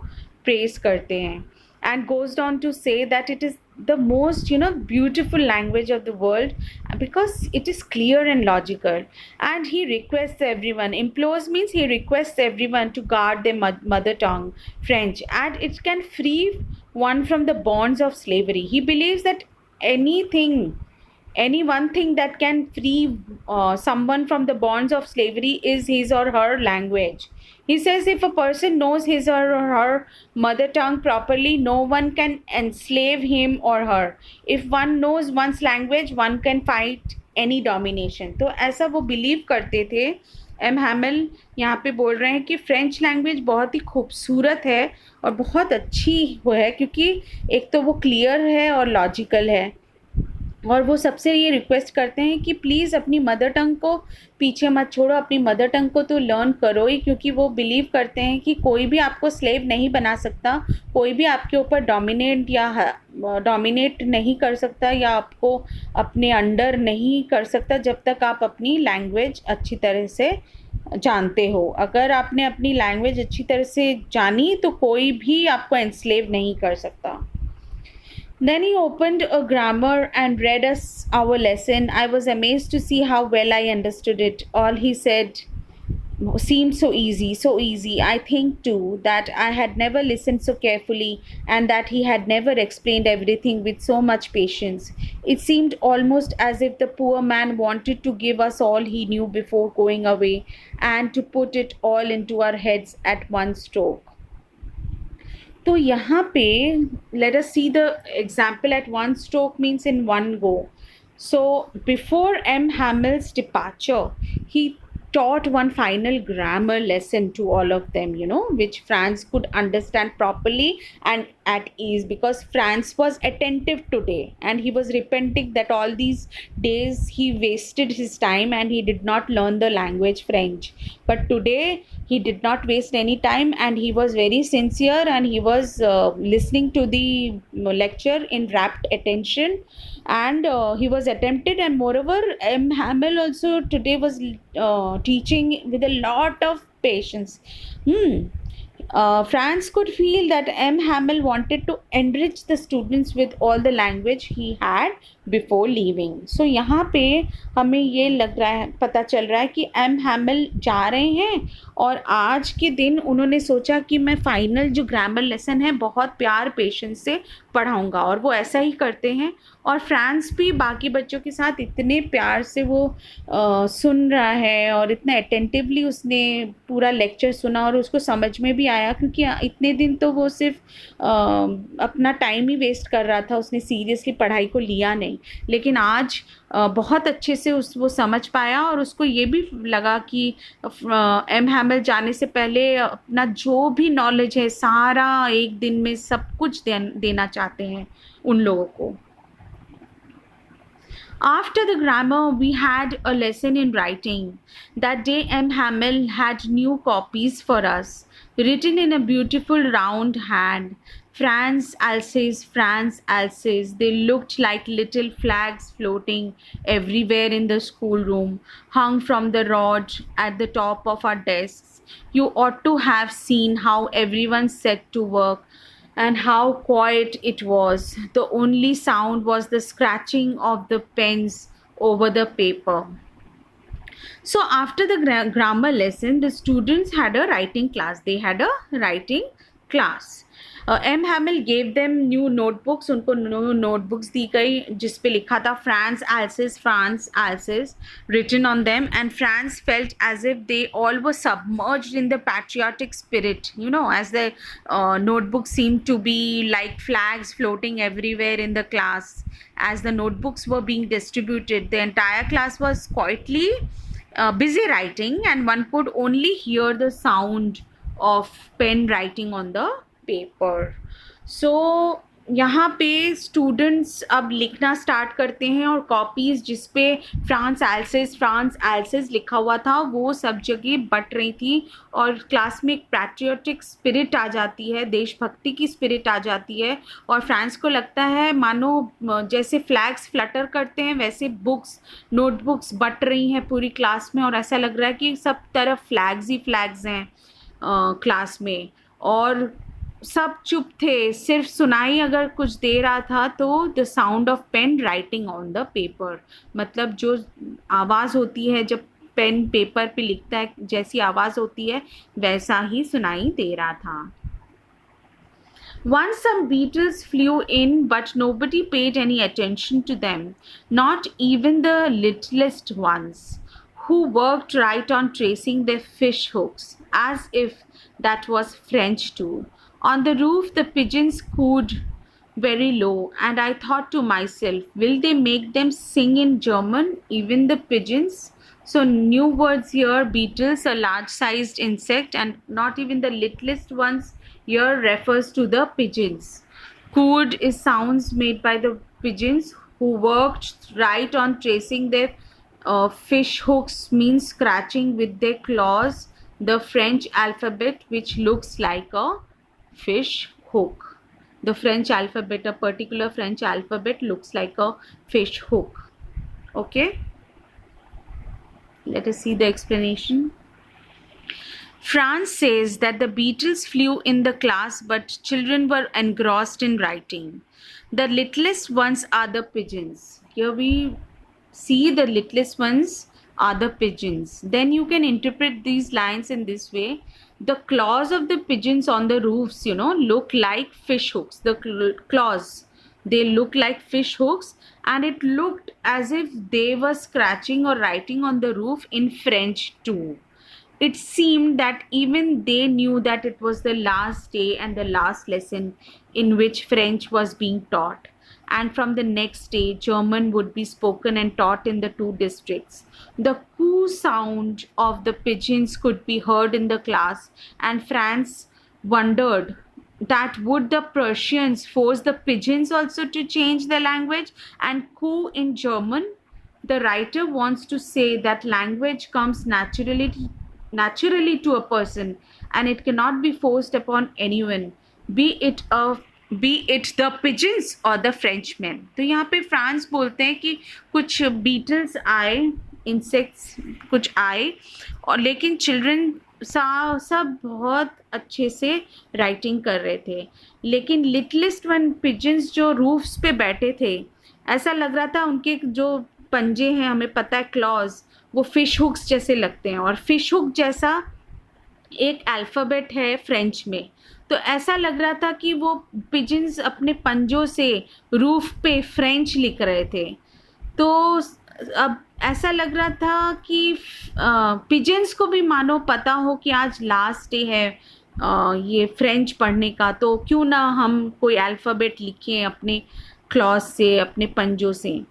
press करते हैं. and goes on to say that it is the most beautiful language of the world because it is clear and logical. And he requests everyone, implores means he requests everyone to guard their mother tongue, French, and it can free one from the bonds of slavery. He believes that anything, any one thing that can free someone from the bonds of slavery is his or her language. He says if a person knows his or her mother tongue properly, no one can enslave him or her. If one knows one's language, one can fight any domination. तो ऐसा वो believe करते थे। M हैमिल यहाँ पे बोल रहे हैं कि फ्रेंच लैंग्वेज बहुत ही खूबसूरत है और बहुत अच्छी है, क्योंकि एक तो वो क्लियर है और लॉजिकल है, और वो सबसे ये रिक्वेस्ट करते हैं कि प्लीज़ अपनी मदर टंग को पीछे मत छोड़ो, अपनी मदर टंग को तो लर्न करो ही, क्योंकि वो बिलीव करते हैं कि कोई भी आपको स्लेव नहीं बना सकता, कोई भी आपके ऊपर डोमिनेट नहीं कर सकता या आपको अपने अंडर नहीं कर सकता जब तक आप अपनी लैंग्वेज अच्छी तरह से जानते हो। अगर आपने अपनी लैंग्वेज अच्छी तरह से जानी तो कोई भी आपको एनस्लेव नहीं कर सकता। Then he opened a grammar and read us our lesson. I was amazed to see how well I understood it. All he said seemed so easy, so easy. I think too that I had never listened so carefully and that he had never explained everything with so much patience. It seemed almost as if the poor man wanted to give us all he knew before going away and to put it all into our heads at one stroke. तो यहाँ पे let us see the example at one stroke means in one go. So before M. Hamill's departure, he taught one final grammar lesson to all of them, which Franz could understand properly and at ease, because Franz was attentive today and he was repenting that all these days he wasted his time and he did not learn the language French. But today he did not waste any time and he was very sincere and he was listening to the lecture in rapt attention, and he was attempted, and moreover M. Hamill also today was teaching with a lot of patience. Franz could feel that M. Hamill wanted to enrich the students with all the language he had before leaving. So यहाँ पे हमें ये लग रहा है, पता चल रहा है कि M. Hamill जा रहे हैं और आज के दिन उन्होंने सोचा कि मैं फाइनल जो ग्रामर लेसन है बहुत प्यार पेशेंस से पढ़ाऊँगा, और वो ऐसा ही करते हैं। और फ्रांस भी बाकी बच्चों के साथ इतने प्यार से वो सुन रहा है और इतना अटेंटिवली उसने पूरा लेक्चर सुना और उसको समझ में भी आया, क्योंकि इतने दिन तो वो सिर्फ अपना टाइम ही वेस्ट कर रहा था, उसने सीरियसली पढ़ाई को लिया नहीं। लेकिन आज बहुत अच्छे से वो समझ पाया और उसको ये भी लगा कि एम हैमिल जाने से पहले अपना जो भी नॉलेज है सारा एक दिन में सब कुछ देना चाहते हैं उन लोगों को। After the grammar, we had a lesson in writing. That day, M. Hamill had new copies for us, written in a beautiful round hand. France, Alsace, France, Alsace. They looked like little flags floating everywhere in the schoolroom, hung from the rod at the top of our desks. You ought to have seen how everyone set to work and how quiet it was. The only sound was the scratching of the pens over the paper. So after the grammar lesson, the students had a writing class. They had a writing class. M. Hamill gave them new notebooks. उनको new notebooks दी गई जिस पे लिखा था France, Alsace, France, Alsace written on them, and France felt as if they all were submerged in the patriotic spirit, as the notebooks seemed to be like flags floating everywhere in the class. As the notebooks were being distributed, the entire class was quietly busy writing, and one could only hear the sound of pen writing on the paper. So यहाँ पे students अब लिखना start करते हैं और copies जिस पे France else's लिखा हुआ था वो सब जगह बट रही थी, और क्लास में एक पैट्रियोटिक स्पिरिट आ जाती है, देशभक्ति की स्पिरिट आ जाती है, और फ्रांस को लगता है मानो जैसे फ्लैग्स फ्लटर करते हैं वैसे नोटबुक्स बट रही हैं पूरी क्लास में, और ऐसा लग रहा है कि सब तरफ फ्लैग्स ही फ्लैग्स हैं क्लास में। और सब चुप थे, सिर्फ सुनाई अगर कुछ दे रहा था तो the sound of pen writing on the paper, मतलब जो आवाज़ होती है जब पेन पेपर पे लिखता है, जैसी आवाज़ होती है वैसा ही सुनाई दे रहा था. Once some beetles flew in, but nobody paid any attention to them, not even the littlest ones, who worked right on tracing their fish hooks, as if that was French too. On the roof, the pigeons cooed very low, and I thought to myself, will they make them sing in German, even the pigeons? So, new words here: beetles, a large sized insect, and not even the littlest ones here refers to the pigeons. Cooed is sounds made by the pigeons who worked right on tracing their fish hooks, means scratching with their claws the French alphabet, which looks like a fish hook. The French alphabet, a particular French alphabet, looks like a fish hook. Okay, let us see the explanation. Franz says that the beetles flew in the class, but children were engrossed in writing. The littlest ones are the pigeons. Here we see the littlest ones are the pigeons. Then you can interpret these lines in this way: the claws of the pigeons on the roofs, look like fish hooks. The claws, they look like fish hooks, and it looked as if they were scratching or writing on the roof in French too. It seemed that even they knew that it was the last day and the last lesson in which French was being taught, and from the next day German would be spoken and taught in the two districts. The coo sound of the pigeons could be heard in the class, and Franz wondered that would the Prussians force the pigeons also to change their language and coo in German. The writer wants to say that language comes naturally to a person, and it cannot be forced upon anyone, be it the pigeons or the Frenchmen. तो यहाँ पे France बोलते हैं कि कुछ Beatles आए, insects कुछ आए, और लेकिन चिल्ड्रन सब बहुत अच्छे से राइटिंग कर रहे थे, लेकिन लिटलेस्ट वन पिजन्स जो रूफ्स पे बैठे थे, ऐसा लग रहा था उनके जो पंजे हैं, हमें पता है क्लॉज, वो फिश हुक्स जैसे लगते हैं, और फिश हुक जैसा एक अल्फ़ाबेट है फ्रेंच में. तो ऐसा लग रहा था कि वो पिजन्स अपने पंजों से रूफ पे फ्रेंच लिख रहे थे. तो अब ऐसा लग रहा था कि पिजन्स को भी मानो पता हो कि आज लास्ट डे है ये फ्रेंच पढ़ने का, तो क्यों ना हम कोई अल्फ़ाबेट लिखें अपने क्लॉज से, अपने पंजों से.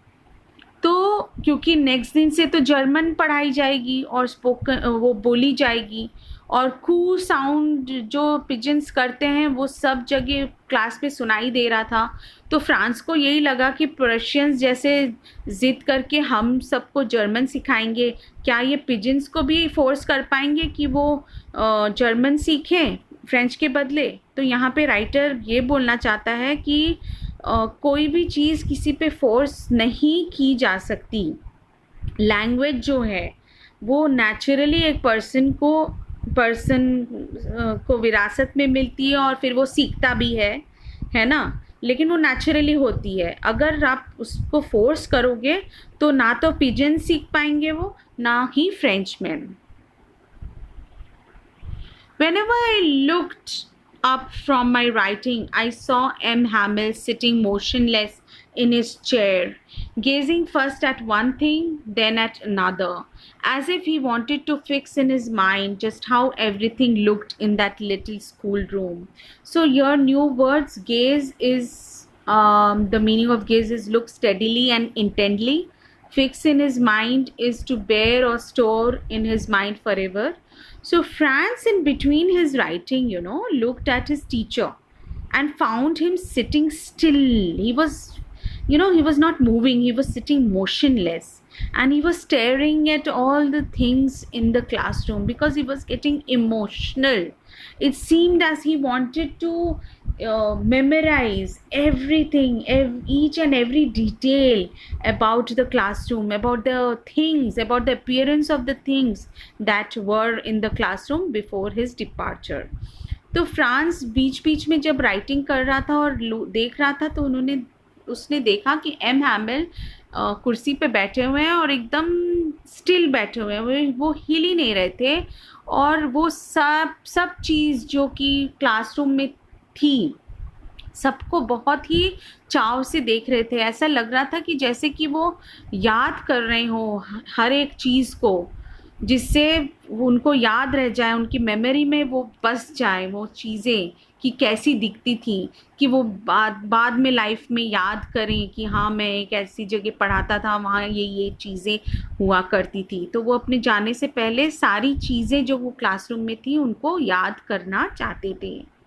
तो क्योंकि नेक्स्ट दिन से तो जर्मन पढ़ाई जाएगी और स्पोकन वो बोली जाएगी, और कू साउंड जो पिजन्स करते हैं वो सब जगह क्लास में सुनाई दे रहा था. तो फ्रांस को यही लगा कि प्रशियंस जैसे ज़िद करके हम सबको जर्मन सिखाएंगे, क्या ये पिजन्स को भी फोर्स कर पाएंगे कि वो जर्मन सीखें फ्रेंच के बदले. तो यहाँ पे राइटर ये बोलना चाहता है कि कोई भी चीज़ किसी पे फोर्स नहीं की जा सकती. लैंग्वेज जो है वो नेचुरली एक पर्सन को विरासत में मिलती है, और फिर वो सीखता भी है ना, लेकिन वो नेचुरली होती है. अगर आप उसको फोर्स करोगे तो ना तो पिजन सीख पाएंगे वो, ना ही Frenchman. Whenever I looked up from my writing, I saw M. Hamel sitting motionless in his chair, gazing first at one thing, then at another, as if he wanted to fix in his mind just how everything looked in that little schoolroom. So your new words, gaze is, the meaning of gaze is look steadily and intently. Fix in his mind is to bear or store in his mind forever. So Franz, in between his writing, looked at his teacher and found him sitting still. He was not moving. He was sitting motionless, and he was staring at all the things in the classroom because he was getting emotional. It seemed as he wanted to memorize everything, each and every detail about the classroom, about the things, about the appearance of the things that were in the classroom before his departure. तो France बीच बीच में जब writing कर रहा था और देख रहा था तो उसने देखा कि एम हैमिल कुर्सी पे बैठे हुए हैं और एकदम स्टिल बैठे हुए हैं, वो हिल ही नहीं रहे थे, और वो सब चीज़ जो कि क्लासरूम में थी सबको बहुत ही चाव से देख रहे थे। ऐसा लग रहा था कि जैसे कि वो याद कर रहे हो हर एक चीज़ को, जिससे उनको याद रह जाए, उनकी मेमोरी में वो बस जाए वो चीज़ें कि कैसी दिखती थी, कि वो बाद में लाइफ में याद करें कि हाँ मैं एक ऐसी जगह पढ़ाता था, वहाँ ये चीज़ें हुआ करती थी। तो वो अपने जाने से पहले सारी चीज़ें जो वो क्लासरूम में थी उनको याद करना चाहते थे।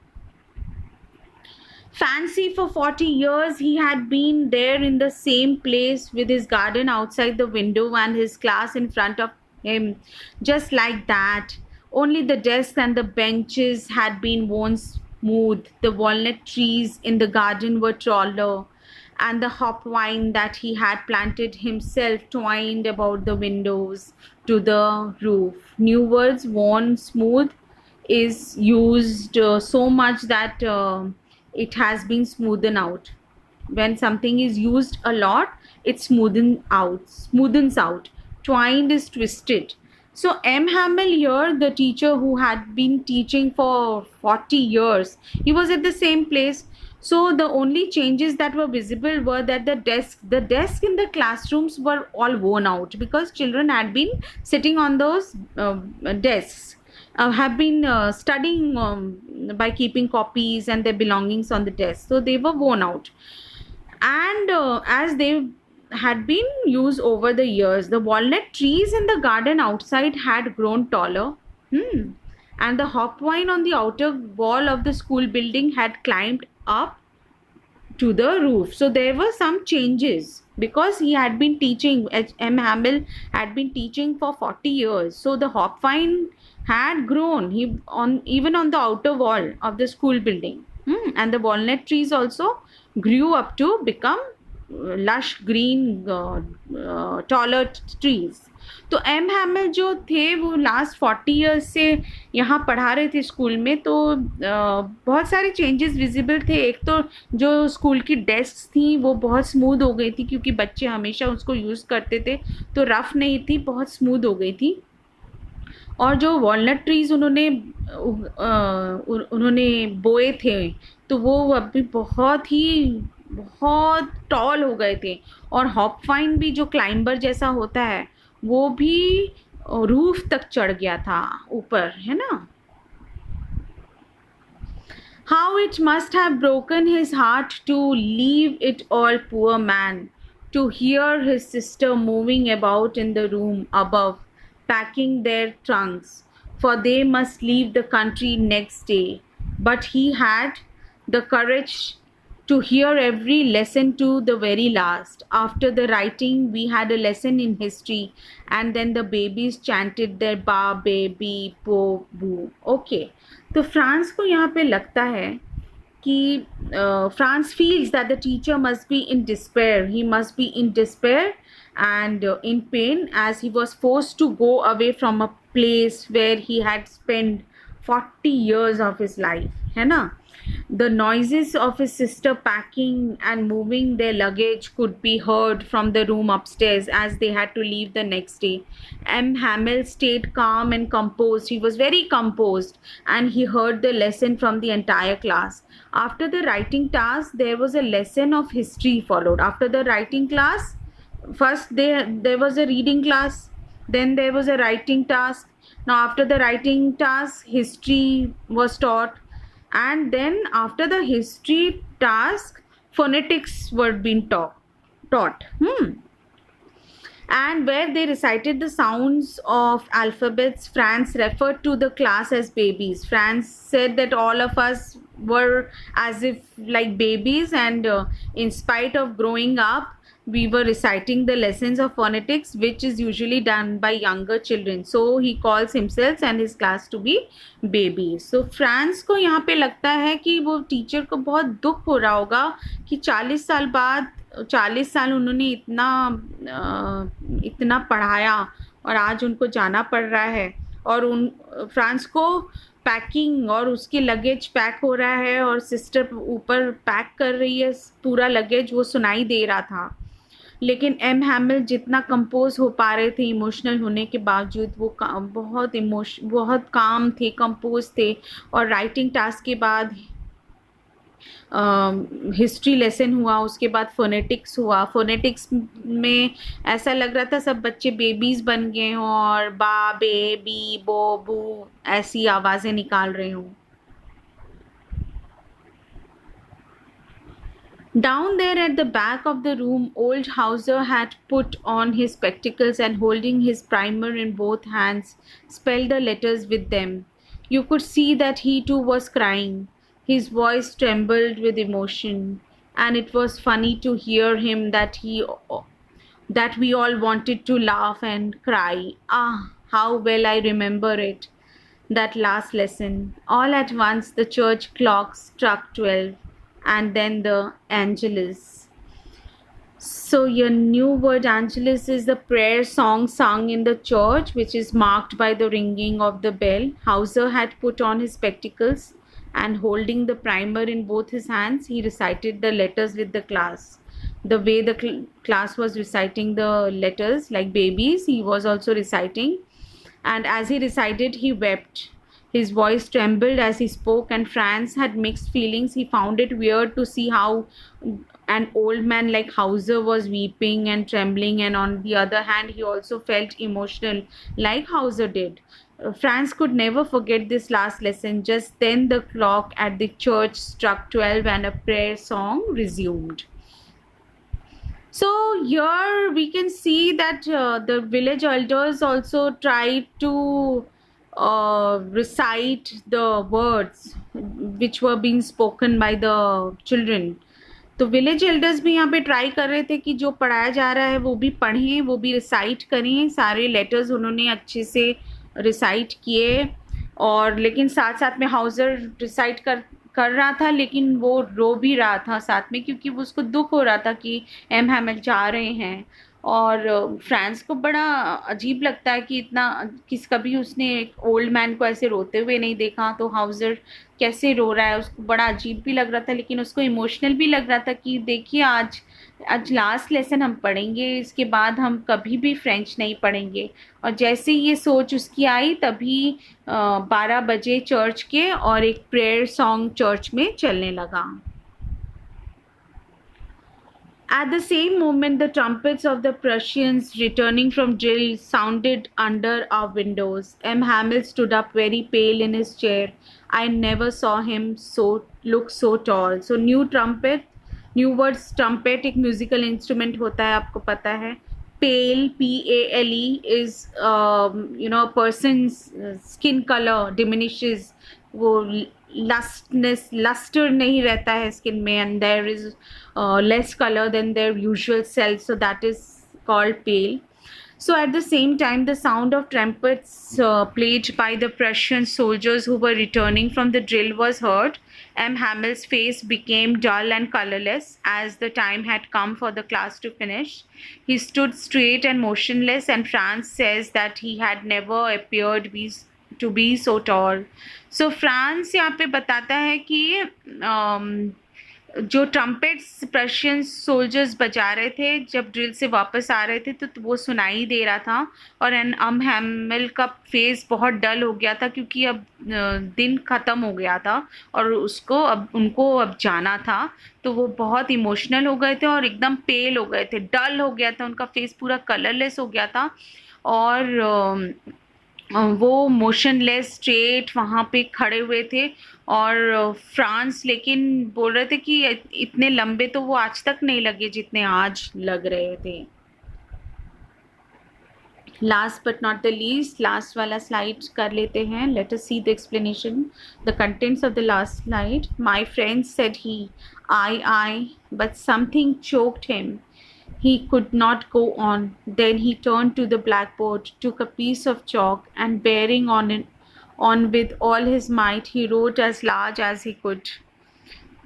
Fancy for 40 years he had been there in the same place with his garden outside the window and his class in front of him, just like that. Only the desks and the benches had been worn smooth. The walnut trees in the garden were taller, and the hop vine that he had planted himself twined about the windows to the roof. New words, worn smooth, is used so much that it has been smoothened out. When something is used a lot, it smoothens out. Twined is twisted. So M. Hamill here, the teacher who had been teaching for 40 years, he was at the same place. So the only changes that were visible were that the desk in the classrooms were all worn out because children had been sitting on those desks, have been studying by keeping copies and their belongings on the desk. So they were worn out. And as they had been used over the years, the walnut trees in the garden outside had grown taller. And the hop vine on the outer wall of the school building had climbed up to the roof. So there were some changes because he had been teaching, M. Hamill had been teaching for 40 years. So the hop vine had grown even on the outer wall of the school building. And the walnut trees also grew up to become lush green taller trees. तो M हैमिल जो थे वो last 40 years से यहाँ पढ़ा रहे थे school में, तो बहुत सारे चेंजेस विजिबल थे। एक तो जो स्कूल की डेस्क थी वो बहुत स्मूथ हो गई थी क्योंकि बच्चे हमेशा उसको यूज़ करते थे, तो रफ़ नहीं थी, बहुत स्मूथ हो गई थी। और जो वॉलनट ट्रीज़ उन्होंने बोए थे तो वो अभी बहुत टॉल हो गए थे। और हॉप वाइन भी जो क्लाइंबर जैसा होता है वो भी रूफ तक चढ़ गया था ऊपर, है ना। How it must have broken his heart to leave it all, poor man, to hear his sister moving about in the room above, packing their trunks, for they must leave the country next day. But he had the courage to hear every lesson to the very last. After the writing, we had a lesson in history, and then the babies chanted their ba, baby, po, boo. Okay. तो France को यहाँ पे लगता है कि France feels that the teacher must be in despair. He must be in despair and in pain as he was forced to go away from a place where he had spent 40 years of his life, है ना। The noises of his sister packing and moving their luggage could be heard from the room upstairs as they had to leave the next day. M. Hamill stayed calm and composed. He was very composed and he heard the lesson from the entire class. After the writing task, there was a lesson of history followed. After the writing class, first there was a reading class, then there was a writing task. Now after the writing task, history was taught. And then after the history task, phonetics were being taught. And where they recited the sounds of alphabets, Franz referred to the class as babies. Franz said that all of us were as if like babies, and in spite of growing up, we were reciting the lessons of phonetics, which is usually done by younger children. So he calls himself and his class to be babies. So France को यहाँ पे लगता है कि वो teacher को बहुत दुख हो रहा होगा कि 40 साल बाद 40 साल उन्होंने इतना पढ़ाया और आज उनको जाना पड़ रहा है। और फ्रांस को पैकिंग, और उसके लगेज पैक हो रहा है और सिस्टर ऊपर पैक कर रही है पूरा लगेज, वो सुनाई दे रहा था। लेकिन एम हैमिल जितना कंपोज हो पा रहे थे इमोशनल होने के बावजूद, वो बहुत काम थे, कंपोज थे। और राइटिंग टास्क के बाद हिस्ट्री लेसन हुआ, उसके बाद फोनेटिक्स हुआ। फोनेटिक्स में ऐसा लग रहा था सब बच्चे बेबीज बन गए हों और बा, बे, बी, बो, बू ऐसी आवाज़ें निकाल रहे हों। Down there at the back of the room, old Hauser had put on his spectacles and, holding his primer in both hands, spelled the letters with them. You could see that he too was crying. His voice trembled with emotion, and it was funny to hear him that we all wanted to laugh and cry. Ah, how well I remember it, that last lesson. All at once the church clock struck 12, and then the Angelus. So your new word Angelus is the prayer song sung in the church, which is marked by the ringing of the bell. Hauser had put on his spectacles and, holding the primer in both his hands, he recited the letters with the class. The way the class was reciting the letters like babies, he was also reciting. And as he recited, he wept. His voice trembled as he spoke, and Franz had mixed feelings. He found it weird to see how an old man like Hauser was weeping and trembling, and on the other hand, he also felt emotional like Hauser did. Franz could never forget this last lesson. Just then, the clock at the church struck 12 and a prayer song resumed. So here we can see that the village elders also tried to recite the words which were being spoken by the children. तो village elders भी यहाँ पे try कर रहे थे कि जो पढ़ाया जा रहा है वो भी पढ़ें, वो भी रिसाइट करें। सारे लेटर्स उन्होंने अच्छे से रिसाइट किए, और लेकिन साथ साथ में हाउजर रिसाइट कर रहा था, लेकिन वो रो भी रहा था साथ में, क्योंकि वो उसको दुख हो रहा था कि एम हैमिल जा रहे हैं। और फ्रांस को बड़ा अजीब लगता है कि कभी उसने एक ओल्ड मैन को ऐसे रोते हुए नहीं देखा, तो हाउजर कैसे रो रहा है, उसको बड़ा अजीब भी लग रहा था, लेकिन उसको इमोशनल भी लग रहा था कि देखिए आज लास्ट लेसन हम पढ़ेंगे, इसके बाद हम कभी भी फ्रेंच नहीं पढ़ेंगे। और जैसे ये सोच उसकी आई, तभी 12 बजे चर्च के और एक प्रेयर सॉन्ग चर्च में चलने लगा। At the same moment, the trumpets of the Prussians returning from drill sounded under our windows. M. Hamill stood up very pale in his chair. I never saw him look so tall. So new words trumpet एक musical instrument होता है, आपको पता है। Pale, P-A-L-E is a person's skin color diminishes. वो luster नहीं रहता है स्किन में, and there is less color than their usual self, so that is called pale. So at the same time, the sound of trumpets played by the Prussian soldiers who were returning from the drill was heard. M. Hamill's face became dull and colorless as the time had come for the class to finish. He stood straight and motionless, and Franz says that he had never appeared to be so tall. So France यहाँ पे बताता है कि जो trumpets Prussian soldiers बजा रहे थे जब ड्रिल से वापस आ रहे थे, तो वो सुनाई दे रहा था। और एम हैमिल का फेस बहुत डल हो गया था, क्योंकि अब दिन ख़त्म हो गया था और उनको अब जाना था, तो वो बहुत इमोशनल हो गए थे और एकदम पेल हो गए थे, डल हो गया था, उनका फेस पूरा कलरलेस हो गया था। और वो मोशनलेस स्ट्रेट वहाँ पे खड़े हुए थे। और फ्रांस लेकिन बोल रहे थे कि इतने लंबे तो वो आज तक नहीं लगे जितने आज लग रहे थे। Last but not the least, last वाला स्लाइड कर लेते हैं। Let us see the explanation, the contents of the last slide. My friend said he, I but something choked him. He could not go on. Then he turned to the blackboard, took a piece of chalk, and bearing on with all his might, he wrote as large as he could.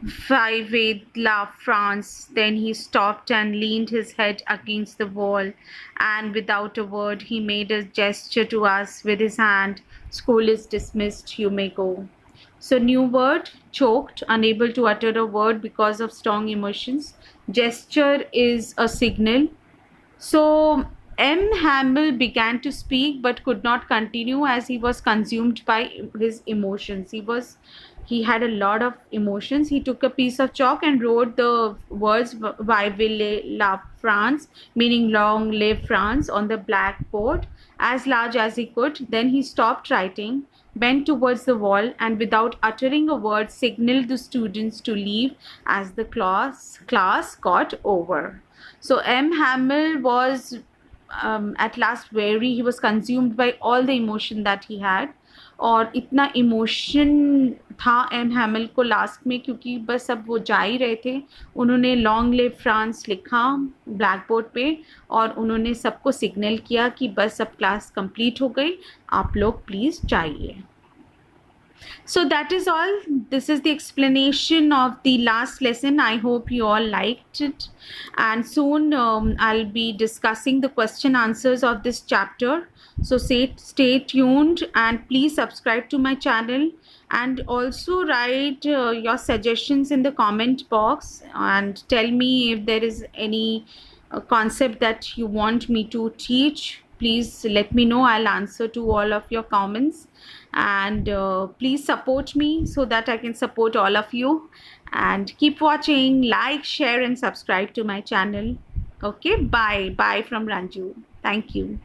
Vive la France. Then he stopped and leaned his head against the wall, and without a word, he made a gesture to us with his hand. School is dismissed, you may go. So, new word, choked, unable to utter a word because of strong emotions. Gesture is a signal. So, M. Hamill began to speak but could not continue as he was consumed by his emotions. He had a lot of emotions. He took a piece of chalk and wrote the words Vive la France, meaning long live France, on the blackboard as large as he could. Then he stopped writing, bent towards the wall, and without uttering a word signaled the students to leave as the class got over. So M. Hamill was at last weary. He was consumed by all the emotion that he had. और इतना emotion था M हैमिल को last में, क्योंकि बस अब वो जा ही रहे थे. उन्होंने लॉन्ग लिव फ्रांस लिखा ब्लैक बोर्ड पे और उन्होंने सबको सिग्नल किया कि बस अब क्लास कंप्लीट हो गई, आप लोग प्लीज़ जाइए. So that is all. This is the explanation of the last lesson. I hope you all liked it, and soon I'll be discussing the question answers of this chapter. So stay tuned and please subscribe to my channel, and also write your suggestions in the comment box and tell me if there is any concept that you want me to teach. Please let me know. I'll answer to all of your comments, and please support me so that I can support all of you, and keep watching. Like, share and subscribe to my channel. Okay, bye from Ranju. Thank you.